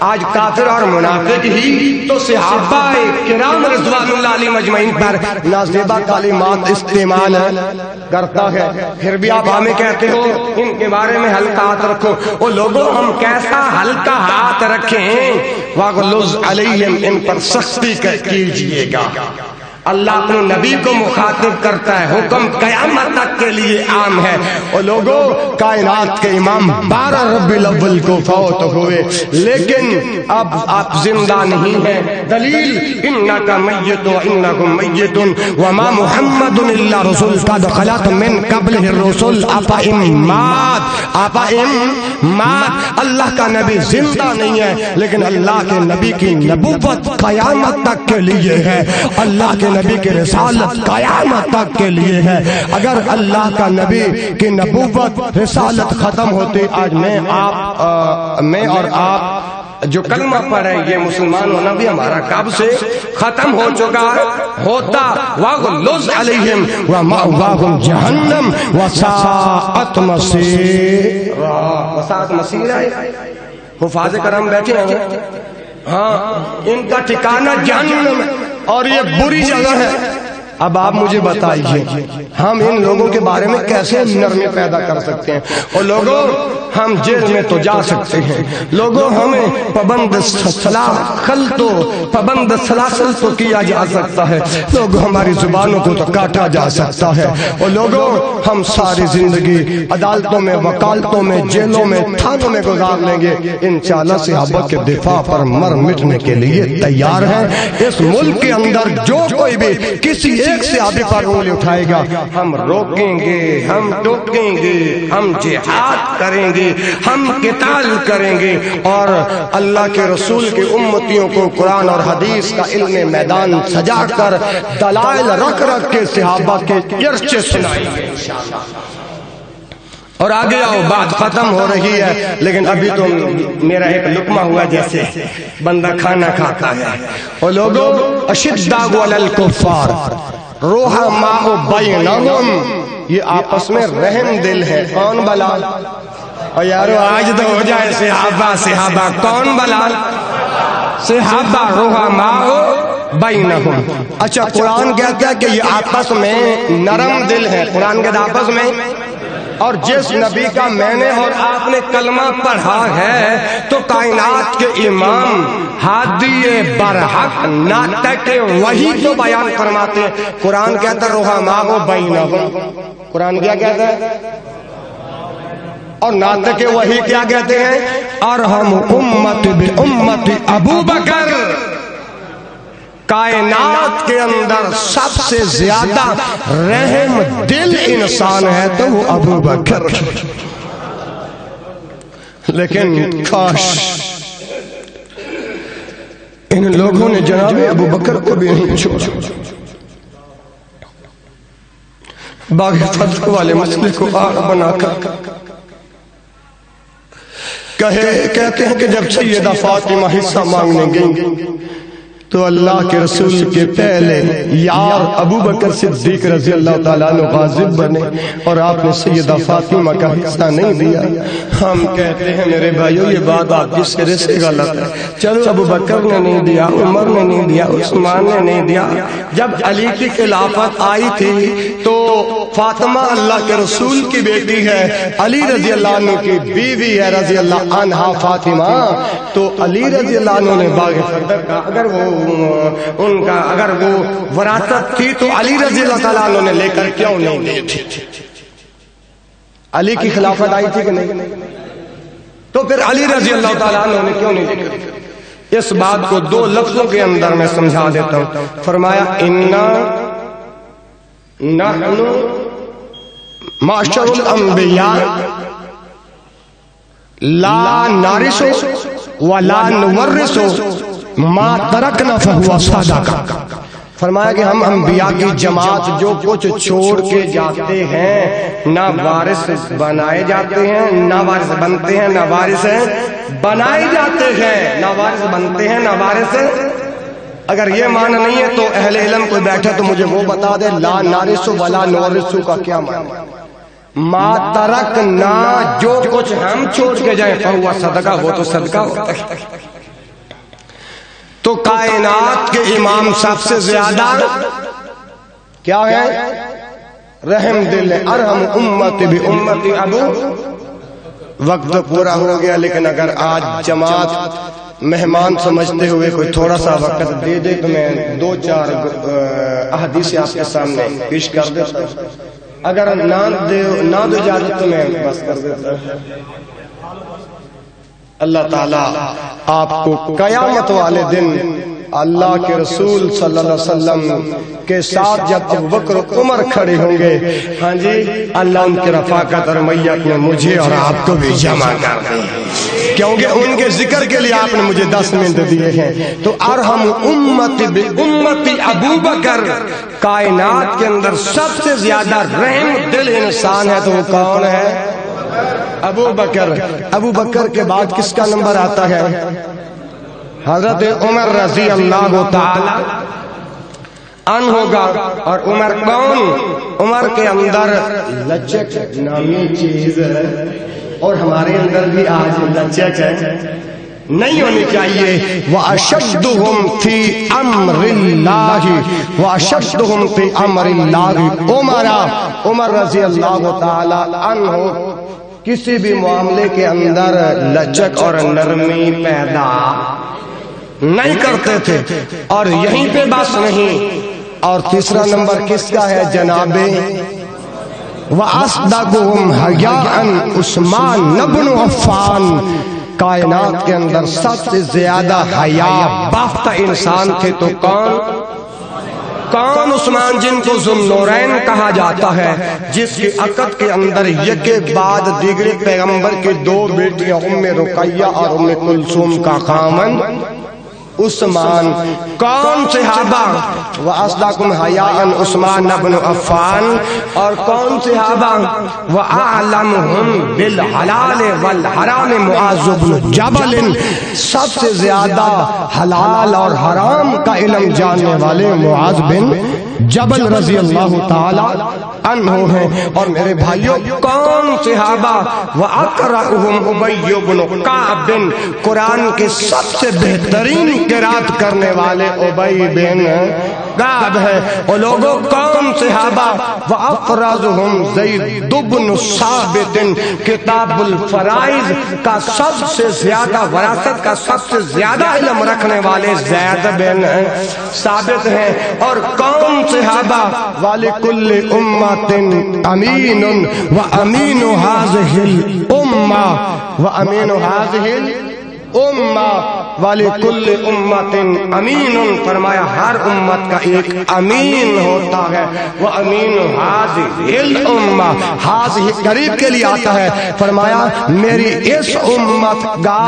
آج کافر اور منافق ہی تو صحابہ کرام رضوان اللہ علیہ مجمعین پر نازیبہ کلمات استعمال کرتا ہے. پھر بھی آپ ہمیں کہتے ہو ان کے بارے میں ہلکا ہاتھ رکھو. وہ لوگوں ہم کیسا ہلکا ہاتھ رکھیں؟ واغلظ علیہم، ان پر سختی کیجیے گا. اللہ اپنے نبی کو مخاطب کرتا ہے، حکم قیامت تک کے لیے عام ہے. اور لوگوں کائنات کے امام 12 ربیع الاول کو فوت ہوئے، لیکن اب آپ زندہ نہیں ہیں. دلیل انک میت وانکم میتون وما محمد الا رسول قد خلت من قبلہ الرسل افئن مات. اللہ کا نبی زندہ نہیں ہے، لیکن اللہ کے نبی کی نبوت قیامت تک کے لیے ہے. اللہ کے نبی کی رسالت قیامت تک کے لیے ہے. اگر اللہ کا نبی کی نبوت رسالت ختم ہوتی، آج میں اور آپ جو کلمہ پڑھے یہ مسلمان ہونا بھی ہمارا کب سے ختم ہو چکا ہوتا. واغلظ علیہم ومأواہم جہنم وساءت مصیرا. وساءت مصیرا. حفاظ کرام بیٹھے ہیں، ہاں ان کا ٹھکانہ جہنم ہے اور یہ بری جگہ ہے. اب آپ مجھے بتائیے ہم ان لوگوں کے بارے میں کیسے نرمی پیدا کر سکتے ہیں؟ اور لوگوں ہم جیل میں تو جا سکتے ہیں، لوگوں ہمیں پابند سلاسل تو کیا جا سکتا ہے، لوگوں ہماری زبانوں کو تو کاٹا جا سکتا ہے. اور لوگوں ہم ساری زندگی عدالتوں میں، وکالتوں میں، جیلوں میں، تھانوں میں گزار لیں گے. انشاءاللہ صحابہ کے دفاع پر مر مٹنے کے لیے تیار ہیں. اس ملک کے اندر جو کوئی بھی کسی ایک صحابی پر انگلی اٹھائے گا ہم روکیں گے، ہم ٹوکیں گے، ہم جہاد کریں گے، ہم قتال کریں گے. اور اللہ کے رسول کے امتیوں کو قرآن اور حدیث کا علم میدان سجا کر دلائل رکھ رکھ کے صحابہ کے چرچے سنائیں گے. اور آگے آؤ، بات ختم ہو رہی ہے لیکن ابھی تو میرا ایک لقمہ ہوا جیسے بندہ کھانا کھاتا ہے. اور لوگوں اشداء علی الکفار رحماء بینہم، یہ آپس میں رحم دل ہے. کون بلا؟ اور یارو آج تو ہو جائے صحابہ کون بلا؟ صحابہ رحماء بینہم. اچھا قرآن کہتا ہے کہ یہ آپس میں نرم دل ہے. قرآن کے آپس میں، اور جس نبی کا میں نے اور آپ نے کلمہ پڑھا ہے تو کائنات کے امام ہادی برحق ناطق وہی تو بیان فرماتے ہیں. قرآن کہتا ہے رحماء بینہم. قرآن کیا کہتا ہے؟ اور ناطق وہی کیا کہتے ہیں؟ ارحم امت بامت ابو بکر. کائنات کے اندر سب سے زیادہ رحم دل انسان ہے تو وہ ابو بکر. لیکن کاش ان لوگوں نے جناب ابو بکر کو بھی نہیں چھوڑا. باغ فتح والے مسئلے کو آگ بنا کر کہتے ہیں کہ جب سیدہ فاطمہ حصہ مانگنے گئی تو اللہ کے رسول کے پہلے یار ابو بکر صدیق رضی اللہ تعالیٰ عنہ غاضب بنے اور آپ نے سیدہ فاطمہ کا حصہ نہیں دیا. ہم کہتے ہیں میرے بھائیو یہ بات آپ کی سرے سے غلط ہے. چلو ابو بکر نے نہیں دیا، عمر نے نہیں دیا، عثمان نے نہیں دیا. جب علی کی خلافت آئی تھی تو فاطمہ اللہ کے رسول کی بیٹی ہے، علی رضی اللہ عنہ کی بیوی ہے رضی اللہ عنہا فاطمہ. تو علی رضی اللہ عنہ نے باغ صدر کا اگر وہ وراثت تھی تو علی رضی اللہ تعالیٰ عنہ نے لے کر کیوں نہیں لی تھی؟ علی کی خلافت آئی تھی کہ نہیں؟ تو پھر علی رضی اللہ تعالیٰ عنہ نے کیوں نہیں لے کر؟ اس بات کو دو لفظوں کے اندر میں سمجھا دیتا ہوں. فرمایا انا نحن معشر الانبیاء لا نارث ولا نورث ما ترکنا فهو صدقہ. فرمایا کہ ہم انبیاء کی جماعت جو کچھ چھوڑ کے جاتے ہیں نہ وارث بنائے جاتے ہیں، نہ وارث بنتے ہیں، نہ وارث بنائے جاتے ہیں، نہ وارث بنتے ہیں، نہ وارث. اگر یہ معنی نہیں ہے تو اہل علم کوئی بیٹھا تو مجھے وہ بتا دے لا نارث ولا نورث کا کیا معنی ہے. ما ترکنا جو کچھ ہم چھوڑ کے جائیں فہو صدقہ، وہ تو صدقہ ہوتا ہے. تو کائنات کے امام سب سے زیادہ کیا ہے؟ رحم دل ہے. ارحم امتی بھی امتی. ابو وقت پورا ہو گیا، لیکن اگر آج جماعت مہمان سمجھتے ہوئے کوئی تھوڑا سا وقت دے دے تو میں 2-4 احادیث آپ کے سامنے پیش کر دیتا ہوں. اگر نہ دو اجازت تو میں بس کر دیتا ہوں. اللہ تعالیٰ آپ کو قیامت والے دن اللہ کے رسول صلی اللہ علیہ وسلم کے ساتھ جب ابو بکر و عمر کھڑے ہوں گے، ہاں جی، اللہ ان کی رفاقت اور میت میں مجھے اور آپ کو بھی جمع کر دیں، کیونکہ ان کے ذکر کے لیے آپ نے مجھے 10 منٹ دیے ہیں. تو ارحم امتی بی امتی ابو بکر. کائنات کے اندر سب سے زیادہ رحم دل انسان ہے تو وہ کون ہے؟ ابو بکر. ابو بکر کے بعد کس کا نمبر آتا ہے؟ حضرت عمر رضی اللہ تعالی عنہ ہوگا. اور عمر کون؟ عمر کے اندر لچک نامی چیز ہے، اور ہمارے اندر بھی آج لچک ہے، نہیں ہونی چاہیے. وَأَشَدُّهُمْ فِي أَمْرِ اللَّهِ وَأَشَدُّهُمْ فِي أَمْرِ اللَّهِ. عمر رضی اللہ تعالی عنہ کسی بھی معاملے کے اندر لچک اور نرمی پیدا نہیں کرتے تھے. اور یہیں پہ بس نہیں، اور تیسرا نمبر کس کا ہے؟ جناب وَأَصْدَقُهُمْ حَيَاءً عثمان بن عفان. کائنات کے اندر سب سے زیادہ حیا بافتہ انسان تھے تو کون؟ عثمان، جن کو ذوالنورین کہا جاتا ہے، جس کے عقد کے اندر یکے بعد دیگر پیغمبر کے 2 بیٹیاں ام رقیہ اور ام کلثوم کا خامن عثمان. کون صحابہ؟ وَأَصْدَقُهُمْ حَيَاءً عثمان بن عفان. اور کون صحابہ؟ وَأَعْلَمُهُمْ بِالْحَلَالِ وَالْحَرَامِ مُعَاذ بن جبل. سب سے زیادہ حلال اور حرام کا علم جاننے والے معاذ بن جبل رضی اللہ تعالی عنہ ہیں. اور میرے بھائیوں، کون صحابہ؟ وَأَقْرَأُهُمْ أُبَيُّ بن كَعْبٍ. قرآن کے سب سے بہترین قرات کرنے والے ابی بن کعب ہے. اور لوگوں کون صحابہ؟ وَأَفْرَزُهُمْ زید بن ثابت. کتاب الفرائض کا سب سے زیادہ، وراثت کا سب سے زیادہ علم رکھنے والے زید بن ثابت ہیں. اور کون صحابہ؟ وَلِكُلِّ أُمَّةٍ أَمِينٌ وَأَمِينُ هَذِهِ الْأُمَّةِ وَأَمِينُ هَذِهِ الْأُمَّةِ وَلِكُلِّ أُمَّةٍ أَمِينٌ. فرمایا ہر امت کا ایک امین ہوتا ہے. وَأَمِينُ هَذِهِ الْأُمَّةِ. هَذِهِ قریب کے لیے آتا ہے. فرمایا میری اس امت کا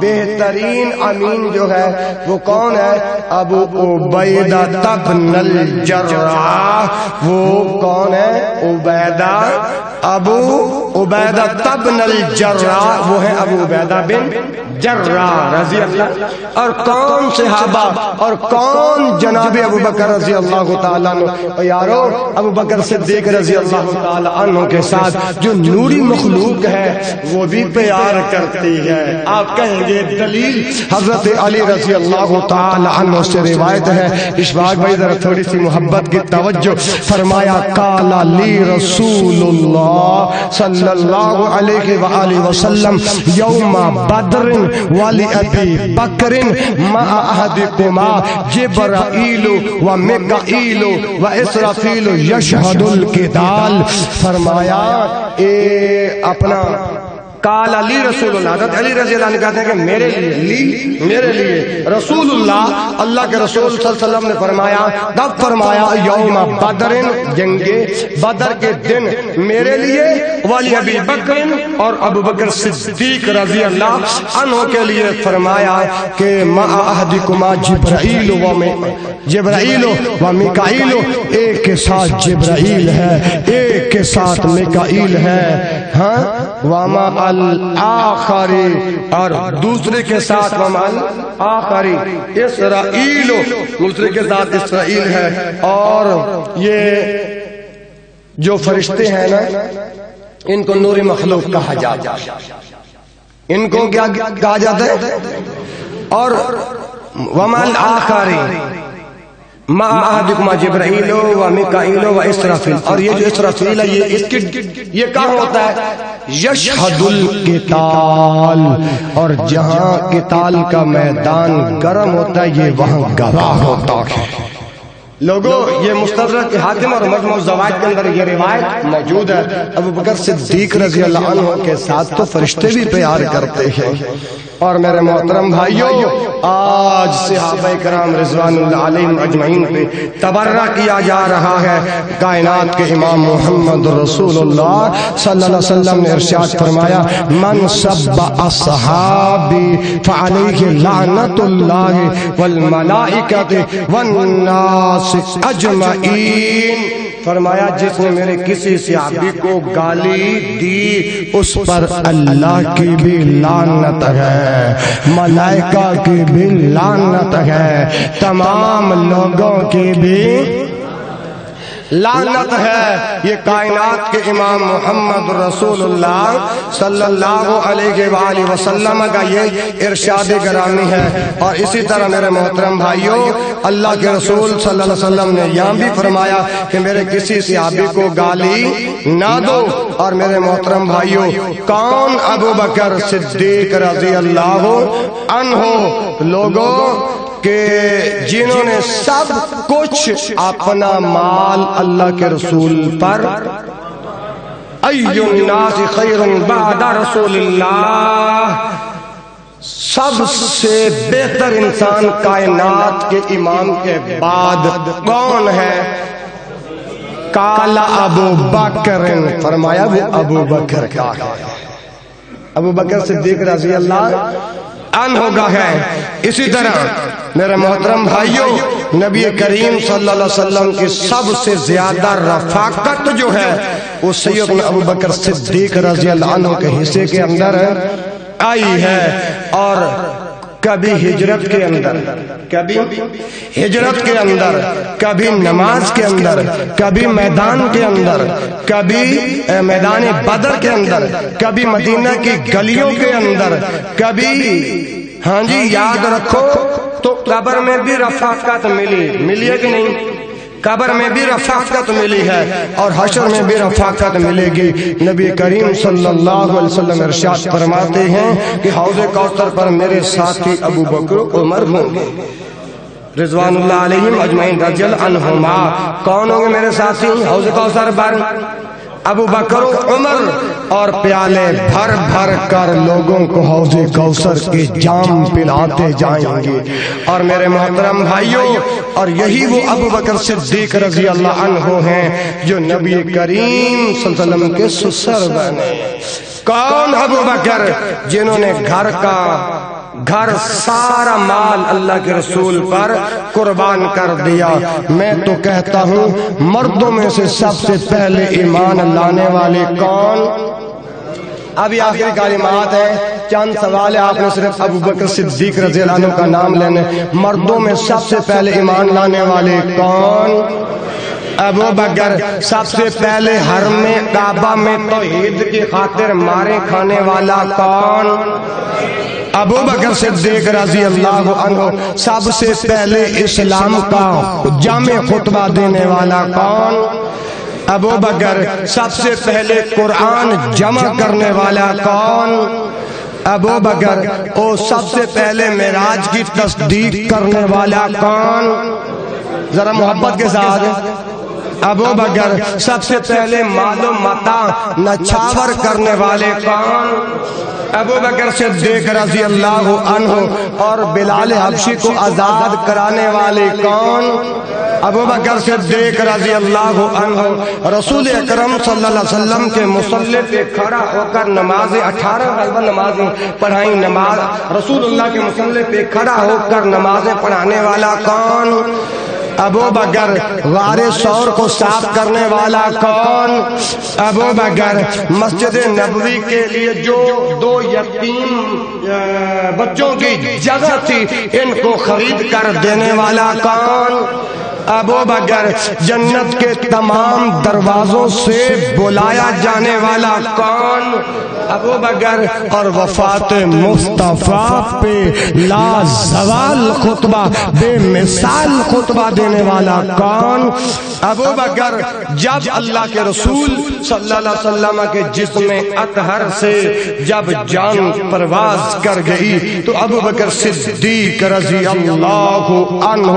بہترین امین جو ہے وہ کون ہے؟ ابو عبیدہ بن الجراح. وہ کون ہے؟ عبیدہ ابو عبیدہ بن الجراح، وہ ہے ابو عبیدہ بن جراح رضی اللہ، اور کون صحابہ اور کون جناب ابو بکر رضی اللہ تعالیٰ عنہ. یارو ابو بکر صدیق رضی اللہ تعالیٰ عنہ کے ساتھ جو نوری مخلوق ہے وہ بھی پیار کرتی ہے. آپ کہیں گے دلیل؟ حضرت علی رضی اللہ تعالیٰ عنہ سے روایت ہے. اشفاق بھائی ذرا تھوڑی سی محبت کی توجہ. فرمایا قال لی رسول اللہ صلی اللہ علیہ وآلہ وسلم یوم بدر ولأبی بکر مع احدکما جبرائیل و میکائیل و اسرافیل یشہد القتال. فرمایا اے اپنا قال علی رسول اللہ، حضرت علی رضی اللہ عنہ کہتے ہیں کہ میرے لیے رسول اللہ، اللہ کے رسول صلی اللہ علیہ وسلم نے فرمایا، تب فرمایا یوم بدر، جنگ بدر کے دن میرے لیے، ولی ابی بکر اور ابو بکر صدیق رضی اللہ عنہ کے لیے فرمایا کہ مع احدکما جبرائیل و میکائیل، ایک کے ساتھ جبرائیل ہے، ایک کے ساتھ میکائیل ہے، ہاں وما الآخری، اور دوسرے کے ساتھ وما الآخری اسرائیل، دوسرے کے ساتھ اسرائیل ہے. اور یہ جو فرشتے ہیں نا ان کو نور مخلوق کہا جاتا ہے. ان کو کیا کہا جاتا ہے؟ اور وما الآخری مع احدکما جبرائیل و میکائیل و اسرافیل، اور یہ جو اسرافیل ہے یہ کہاں ہوتا ہے؟ یشہد القتال، اور جہاں قتال کا میدان گرم ہوتا ہے یہ وہاں گواہ ہوتا ہے. لوگوں یہ مستدرک حاکم اور مجموع الزوائد کے اندر یہ روایت موجود ہے. ابو بکر صدیق رضی اللہ عنہ کے ساتھ تو فرشتے بھی پیار کرتے ہیں. اور میرے محترم بھائیوں، آج صحابہ کرام رضوان اللہ علیہم اجمعین پہ تبرہ کیا جا رہا ہے. کائنات کے امام محمد رسول اللہ صلی اللہ علیہ وسلم نے ارشاد فرمایا من سب اصحابی فعلیہ لعنت اللہ والملائکۃ والناس اجمعین. فرمایا جس نے میرے کسی صحابی کو گالی دی اس پر اللہ کی بھی لعنت ہے، ملائکہ کی بھی لعنت ہے، تمام لوگوں کی بھی لعنت ہے. یہ کائنات کے امام محمد رسول اللہ صلی اللہ علیہ وآلہ وسلم کا یہ ارشاد گرامی ہے. اور اسی طرح میرے محترم بھائیوں، اللہ کے رسول صلی اللہ علیہ وسلم نے یہاں بھی فرمایا کہ میرے کسی صحابی کو گالی نہ دو. اور میرے محترم بھائیوں، کون؟ ابو بکر صدیق رضی اللہ عنہ، لوگوں کہ جنہوں نے سب کچھ اپنا مال اللہ کے رسول پر، ای الناس خیر بعد رسول اللہ، سب سے بہتر انسان کائنات کے امام کے بعد کون ہے؟ قال ابو بکر، فرمایا وہ ابو بکر کا ہے. ابو بکر صدیق رضی اللہ عنہ کا ہے. اسی طرح میرے محترم بھائیوں، نبی کریم صلی اللہ علیہ وسلم کی سب سے زیادہ رفاقت جو ہے وہ سیدنا ابو بکر صدیق رضی اللہ عنہ کے حصے کے اندر آئی ہے. اور کبھی ہجرت کے اندر، کبھی ہجرت کے اندر، کبھی نماز کے اندر، کبھی میدان کے اندر، کبھی میدان بدر کے اندر، کبھی مدینہ کی گلیوں کے اندر، کبھی ہاں جی یاد رکھو تو قبر میں بھی رفاقت ملی ہے کہ نہیں؟ قبر میں بھی رفاقت ملی ہے اور حشر میں بھی رفاقت ملے گی. نبی کریم صلی اللہ علیہ وسلم ارشاد فرماتے ہیں کہ حوض کوثر پر میرے ساتھی ابو بکر عمر ہوں گے رضوان اللہ علیہم اجمعین رضی اللہ عنہما. کون ہوں گے میرے ساتھی حوض کوثر پر؟ ابو بکر عمر. اور پیالے بھر بھر کر لوگوں کو حوض کوثر کے جام پلاتے جائیں گے. اور میرے محترم بھائیوں، اور یہی وہ ابو بکر صدیق رضی اللہ عنہ ہیں جو نبی کریم صلی اللہ علیہ وسلم کے سسر بنے. کون ابو بکر؟ جنہوں نے گھر سارا مال اللہ کے رسول پر قربان کر دیا. میں تو کہتا ہوں مردوں میں سے سب سے پہلے ایمان لانے والے کون؟ ابھی آخری کلمات ہیں، چند سوال ہے، آپ نے صرف ابو بکر صدیق رضی اللہ عنہ کا نام لینے۔ مردوں میں سب سے پہلے ایمان لانے والے کون؟ ابو بکر۔ سب سے پہلے حرم کعبہ میں توحید کی خاطر مارے کھانے والا کون؟ ابو بکر صدیق رضی اللہ عنہ۔ سب سے پہلے اسلام کا جامع خطبہ دینے والا کون؟ ابو بکر۔ سب سے پہلے قرآن جمع کرنے والا کون؟ ابو بکر۔ اور سب سے پہلے معراج کی تصدیق کرنے والا کون؟ ذرا محبت کے ساتھ۔ ابو بکر۔ سب سے پہلے مال و متاع نچھاور کرنے والے کون؟ ابو بکر صدیق رضی اللہ عنہ۔ اور بلال حبشی کو آزاد کرانے والے کون؟ ابو بکر صدیق رضی اللہ عنہ۔ رسول اکرم صلی اللہ علیہ وسلم کے مصلی پہ کھڑا ہو کر نمازیں 18 غالباً نمازیں پڑھائیں۔ نماز رسول اللہ کے مصلی پہ کھڑا ہو کر نمازیں پڑھانے والا کون؟ ابو بکر۔ غار ثور کو صاف کرنے والا کون؟ ابو بکر۔ مسجد نبوی کے لیے جو 2 یتیم بچوں کی جگہ تھی ان کو خرید کر دینے والا کون؟ ابو بکر۔ جنت کے تمام دروازوں سے بلایا جانے والا کون؟ ابو بکر۔ اور وفات مصطفیٰ پہ لازوال خطبہ، بے مثال خطبہ دینے والا کون؟ ابو بکر۔ جب اللہ کے رسول صلی اللہ علیہ وسلم کے جسم اطہر سے جب جان پرواز کر گئی تو ابو بکر صدیق رضی اللہ عنہ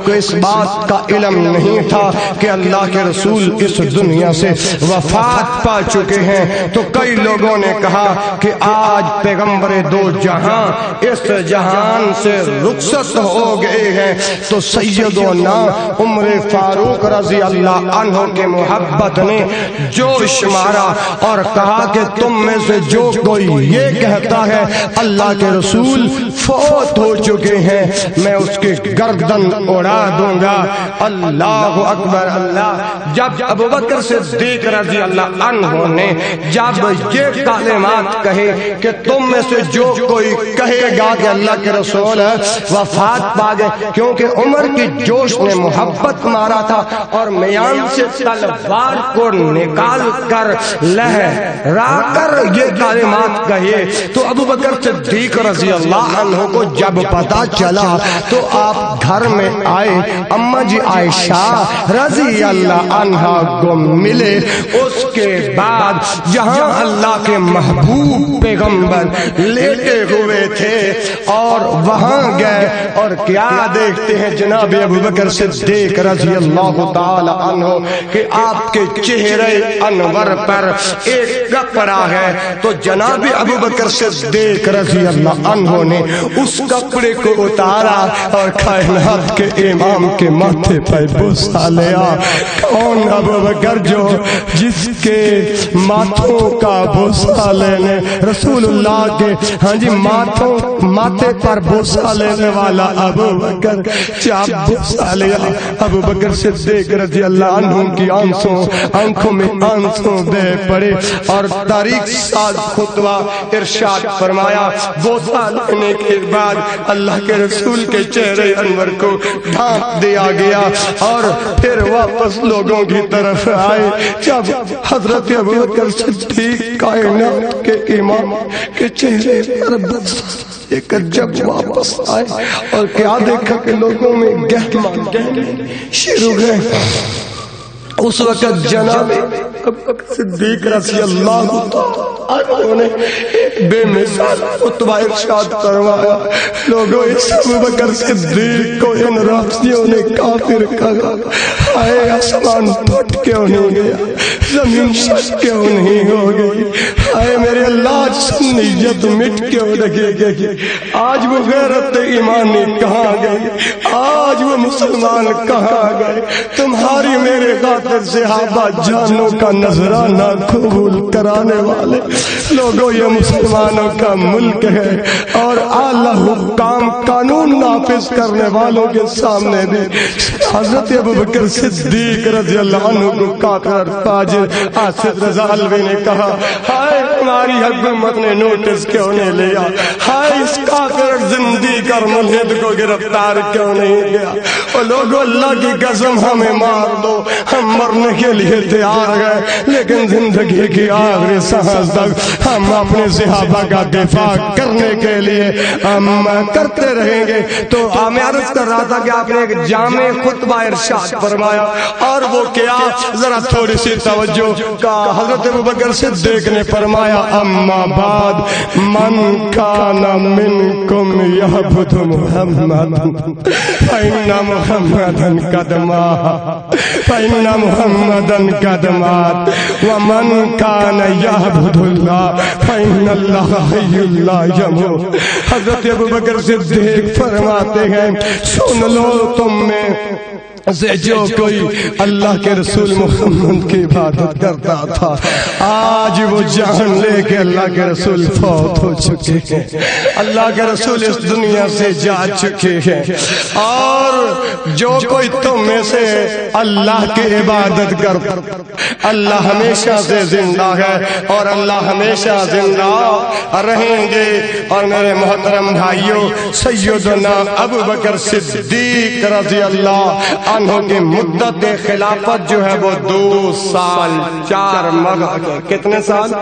کو اس بات کا علم نہیں تھا کہ اللہ کے رسول اس دنیا سے وفات پا چکے ہیں۔ تو کئی لوگوں نے کہا کہ آج پیغمبر دو جہاں اس جہان سے رخصت ہو گئے ہیں۔ تو سیدنا عمر فاروق رضی اللہ عنہ کے محبت نے جوش مارا اور کہا کہ تم میں سے جو کوئی یہ کہتا ہے اللہ کے رسول فوت ہو چکے ہیں میں اس کی گردن اڑا دوں گا۔ اللہ اکبر اللہ۔ جب ابو بکر صدیق رضی اللہ عنہ نے جب یہ کلمات کہے کہ تم میں سے جو کوئی کہے گا کہ اللہ کے رسول وفات پا گئے، کیونکہ عمر کی جوش نے محبت مارا تھا اور میان سے تلوار کو نکال کر لہرا کر یہ کلمات کہے تو ابو بکر صدیق رضی اللہ عنہ کو جب پتا چلا تو آپ گھر میں آئے، اماں جی عائشہ رضی اللہ عنہا کو ملے۔ اس کے بعد جہاں اللہ کے محبوب پیغمبر لیٹے ہوئے تھے اور وہاں گئے اور کیا دیکھتے ہیں جناب ابو بکر صدیق رضی اللہ تعالی عنہ کہ آپ کے چہرے انور پر ایک کپڑا ہے۔ تو جناب ابو بکر صدیق رضی اللہ عنہ نے اس کپڑے کو اتارا اور کائنات کے امام کے ماتھے پر بوسہ لیا۔ کون ابو بکر جو جس کے ماتھوں کا بوسہ لینے رسول اللہ کے ماتھے پر بوسہ لینے والا ابو بکر چاپ بوسہ لیا۔ ابو بکر صدیق رضی اللہ عنہ کی آنکھوں میں آنسوں بہ پڑے اور تاریخ ساز خطبہ ارشاد فرمایا۔ بوسہ لینے کے بعد اللہ کے رسول کے چہرے انور کو ڈھانپ دیا گیا اور پھر واپس لوگوں کی طرف آئے۔ جب حضرت ابو بکر صدیق کائنات کے امام کے چہرے پر بس ایک جب واپس آئے اور کیا دیکھا کہ لوگوں میں گہمہ شروع ہے۔ اس وقت جناب ابو بکر صدیق رضی اللہ عنہ نے ایک بے مثال خطبہ ارشاد فرمایا۔ لوگوں اس ابو بکر صدیق کو ان رافضیوں نے کافر کہا، ہائے آسمان پھٹ کیوں نہیں گیا، زمین شک کیوں نہیں ہو گئی، ہائے میرے اللہ سنیت مٹ کیوں لگے گئی، آج وہ غیرت ایمانی کہاں گئی، آج وہ مسلمان کہاں گئے، تمہاری میرے خاطر صحابہ جانوں کا نذرانہ قبول کرانے والے لوگوں، یہ مسلمانوں کا ملک ہے اور اعلیٰ حکام قانون نافذ نافذ کرنے والوں کے سامنے بھی حضرت ابوبکر صدیق رضی اللہ عنہ کو کافر فاجر آصف رضا علوی نے کہا ہائے ہماری حکومت نے نوٹس کیوں نہیں لیا، ہائے اس کافر زندیق اور ملحد کو گرفتار کیوں نہیں کیا؟ اور لوگوں اللہ کی قسم ہمیں مار دو، ہم مرنے کے لیے تیار گئے، لیکن زندگی کی آخری سانس تک ہم اپنے صحابہ کا دفاع کرنے کے لیے ہم کرتے رہیں گے۔ تو میں عرض کر رہا تھا کہ آپ نے ایک جامع خطبہ ارشاد فرمایا، اور وہ کیا، ذرا تھوڑی سی توجہ کا حضرت ابوبکر صدیق نے فرمایا اما بعد من کان منکم یعبد محمد فإن محمدن قد مات فإن محمدن قد مات ومن کان یعبد اللہ فإن اللہ حی لا یموت۔ حضرت ابوبکر صدیق فرماتے ہیں سن لو تم میں سے جو کوئی اللہ کے رسول محمد کی عبادت کرتا تھا، آج وہ جان لے کہ اللہ کے رسول فوت ہو چکے ہیں، اللہ کے رسول اس دنیا سے جا چکے ہیں، اور جو کوئی تم میں سے اللہ کی عبادت کرتا، اللہ ہمیشہ سے زندہ ہے اور اللہ ہمیشہ زندہ رہیں گے۔ اور میرے محترم بھائیوں، سیدنا ابوبکر صدیق رضی اللہ عنہ کی مدت خلافت جو ہے وہ 2 سال 4 ماہ، کتنے سال؟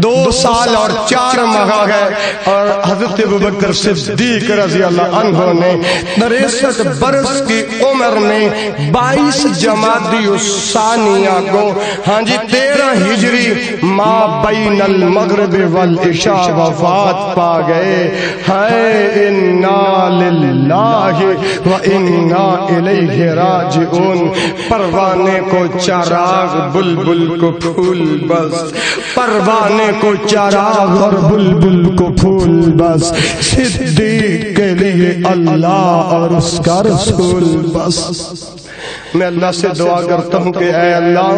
2 سال اور 4 ماہ ہے۔ اور حضرت ابوبکر صدیق رضی اللہ عنہ نے 63 برس کی عمر میں 22 جمادی الثانیہ کو 13 ہجری ما بین المغرب والعشاء وفات پا گئے۔ ہے انا للہ و انا الیہ راجعون۔ پروانے کو چراغ، بلبل کو پھول بس، پروانے کو چراغ اور بلبل کو پھول بس، صدیق کے لیے اللہ اور اس کا رسول بس۔ میں اللہ سے دعا کرتا ہوں کہ اے اللہ،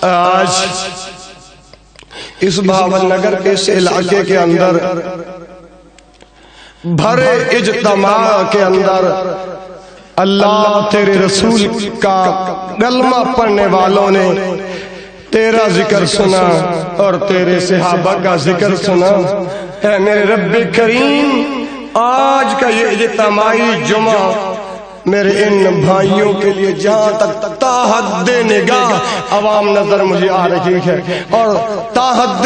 آج اس بھاول نگر کے اس علاقے کے اندر بھرے اجتماع کے اندر اللہ تیرے رسول کا کلمہ پڑھنے والوں نے تیرا ذکر سنا اور تیرے صحابہ کا ذکر سنا۔ اے میرے رب کریم، آج کا یہ اجتماعی جمعہ میرے ان بھائیوں کے لیے جہاں تک تاحد نگاہ عوام نظر مجھے آ رہی ہے، اور تاحد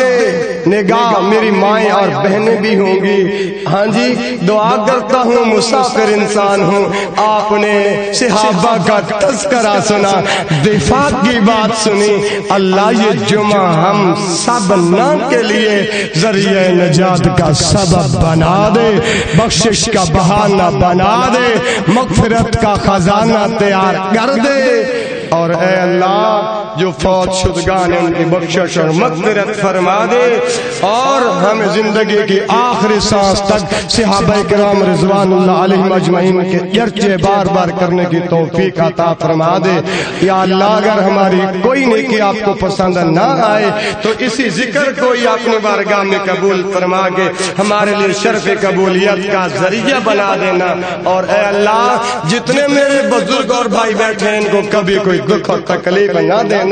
نگاہ میری مائیں اور بہنیں بھی ہوں گی، دعا کرتا ہوں، مسافر انسان ہوں، آپ نے صحابہ کا تذکرہ سنا، دفاع کی بات سنی، اللہ یہ جمعہ ہم سب کے لیے ذریعہ نجات کا سبب بنا دے، بخشش کا بہانہ بنا دے، مغفرت کا خزانہ تیار کر دے، اور اے اللہ جو فوت شدگان ہیں ان کی بخشش اور مغفرت فرما دے، اور ہمیں زندگی کی آخری سانس تک صحابہ کرام رضوان اللہ علیہم اجمعین کے چرچے بار بار کرنے کی توفیق عطا فرما دے۔ یا اللہ، اگر ہماری کوئی نیکی آپ کو پسند نہ آئے تو اسی ذکر کو ہی اپنی بارگاہ میں قبول فرما کے ہمارے لیے شرف قبولیت کا ذریعہ بنا دینا۔ اور اے اللہ، جتنے میرے بزرگ اور بھائی بیٹھے ہیں ان کو کبھی کوئی دکھ اور تکلیف نہ دینا،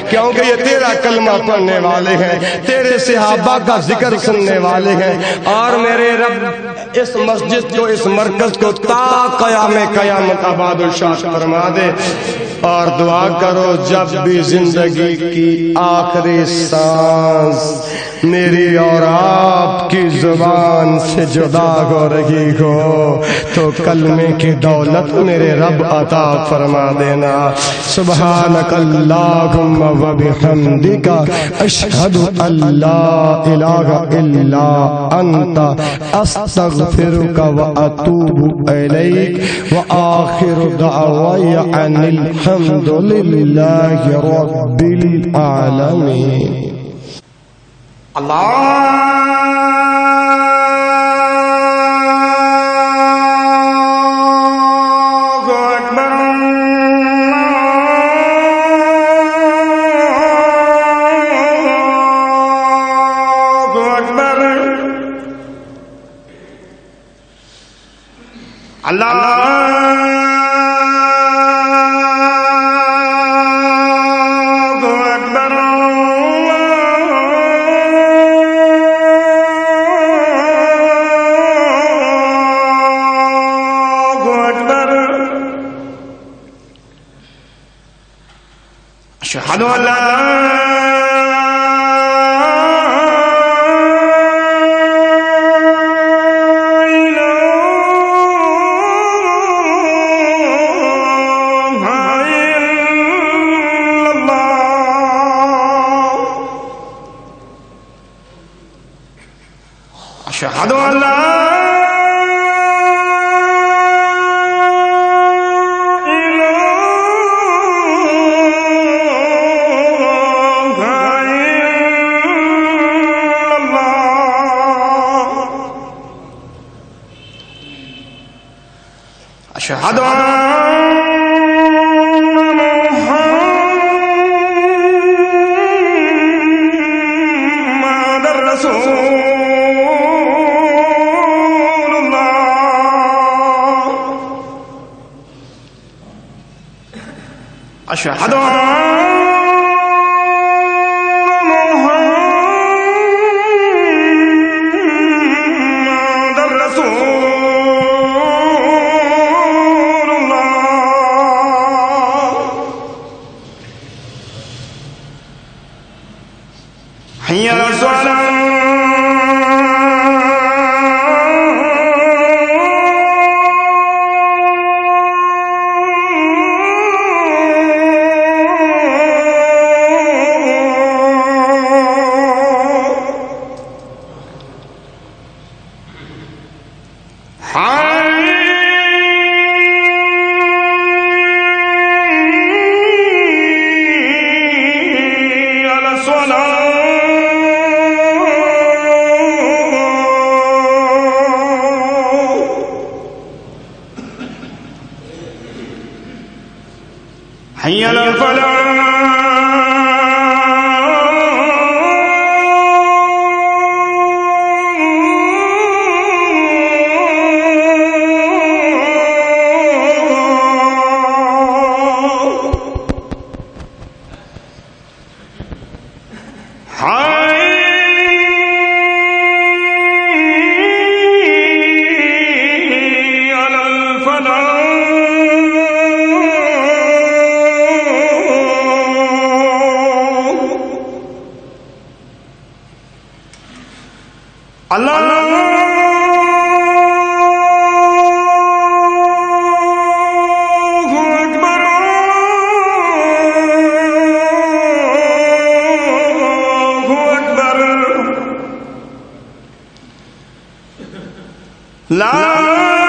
کیونکہ یہ تیرا کلمہ پڑھنے والے ہیں، تیرے صحابہ کا ذکر سننے والے ہیں، اور میرے رب اس مسجد کو، اس مرکز کو تا قیام قیامت آباد و شاد فرما دے۔ اور دعا کرو جب بھی زندگی کی آخری سانس میری اور آپ کی زبان سے جدا ہو رہی ہو تو کلمے کی دولت میرے رب عطا فرما دینا۔ سبحانک اللہم و بحمدک، اشہد ان لا الہ الا انت، استغفرک و اتوب الیک، و آخر دعوائی ان الحمد للہ رب العالمین۔ أشهد أن لا أشهد أن لا أشهد أن محمدًا رسول الله أشهد أن محمدًا رسول حي على الصلاة حي على الصلاة حي على الفلاح حي على الفلاح الله أكبر الله أكبر لا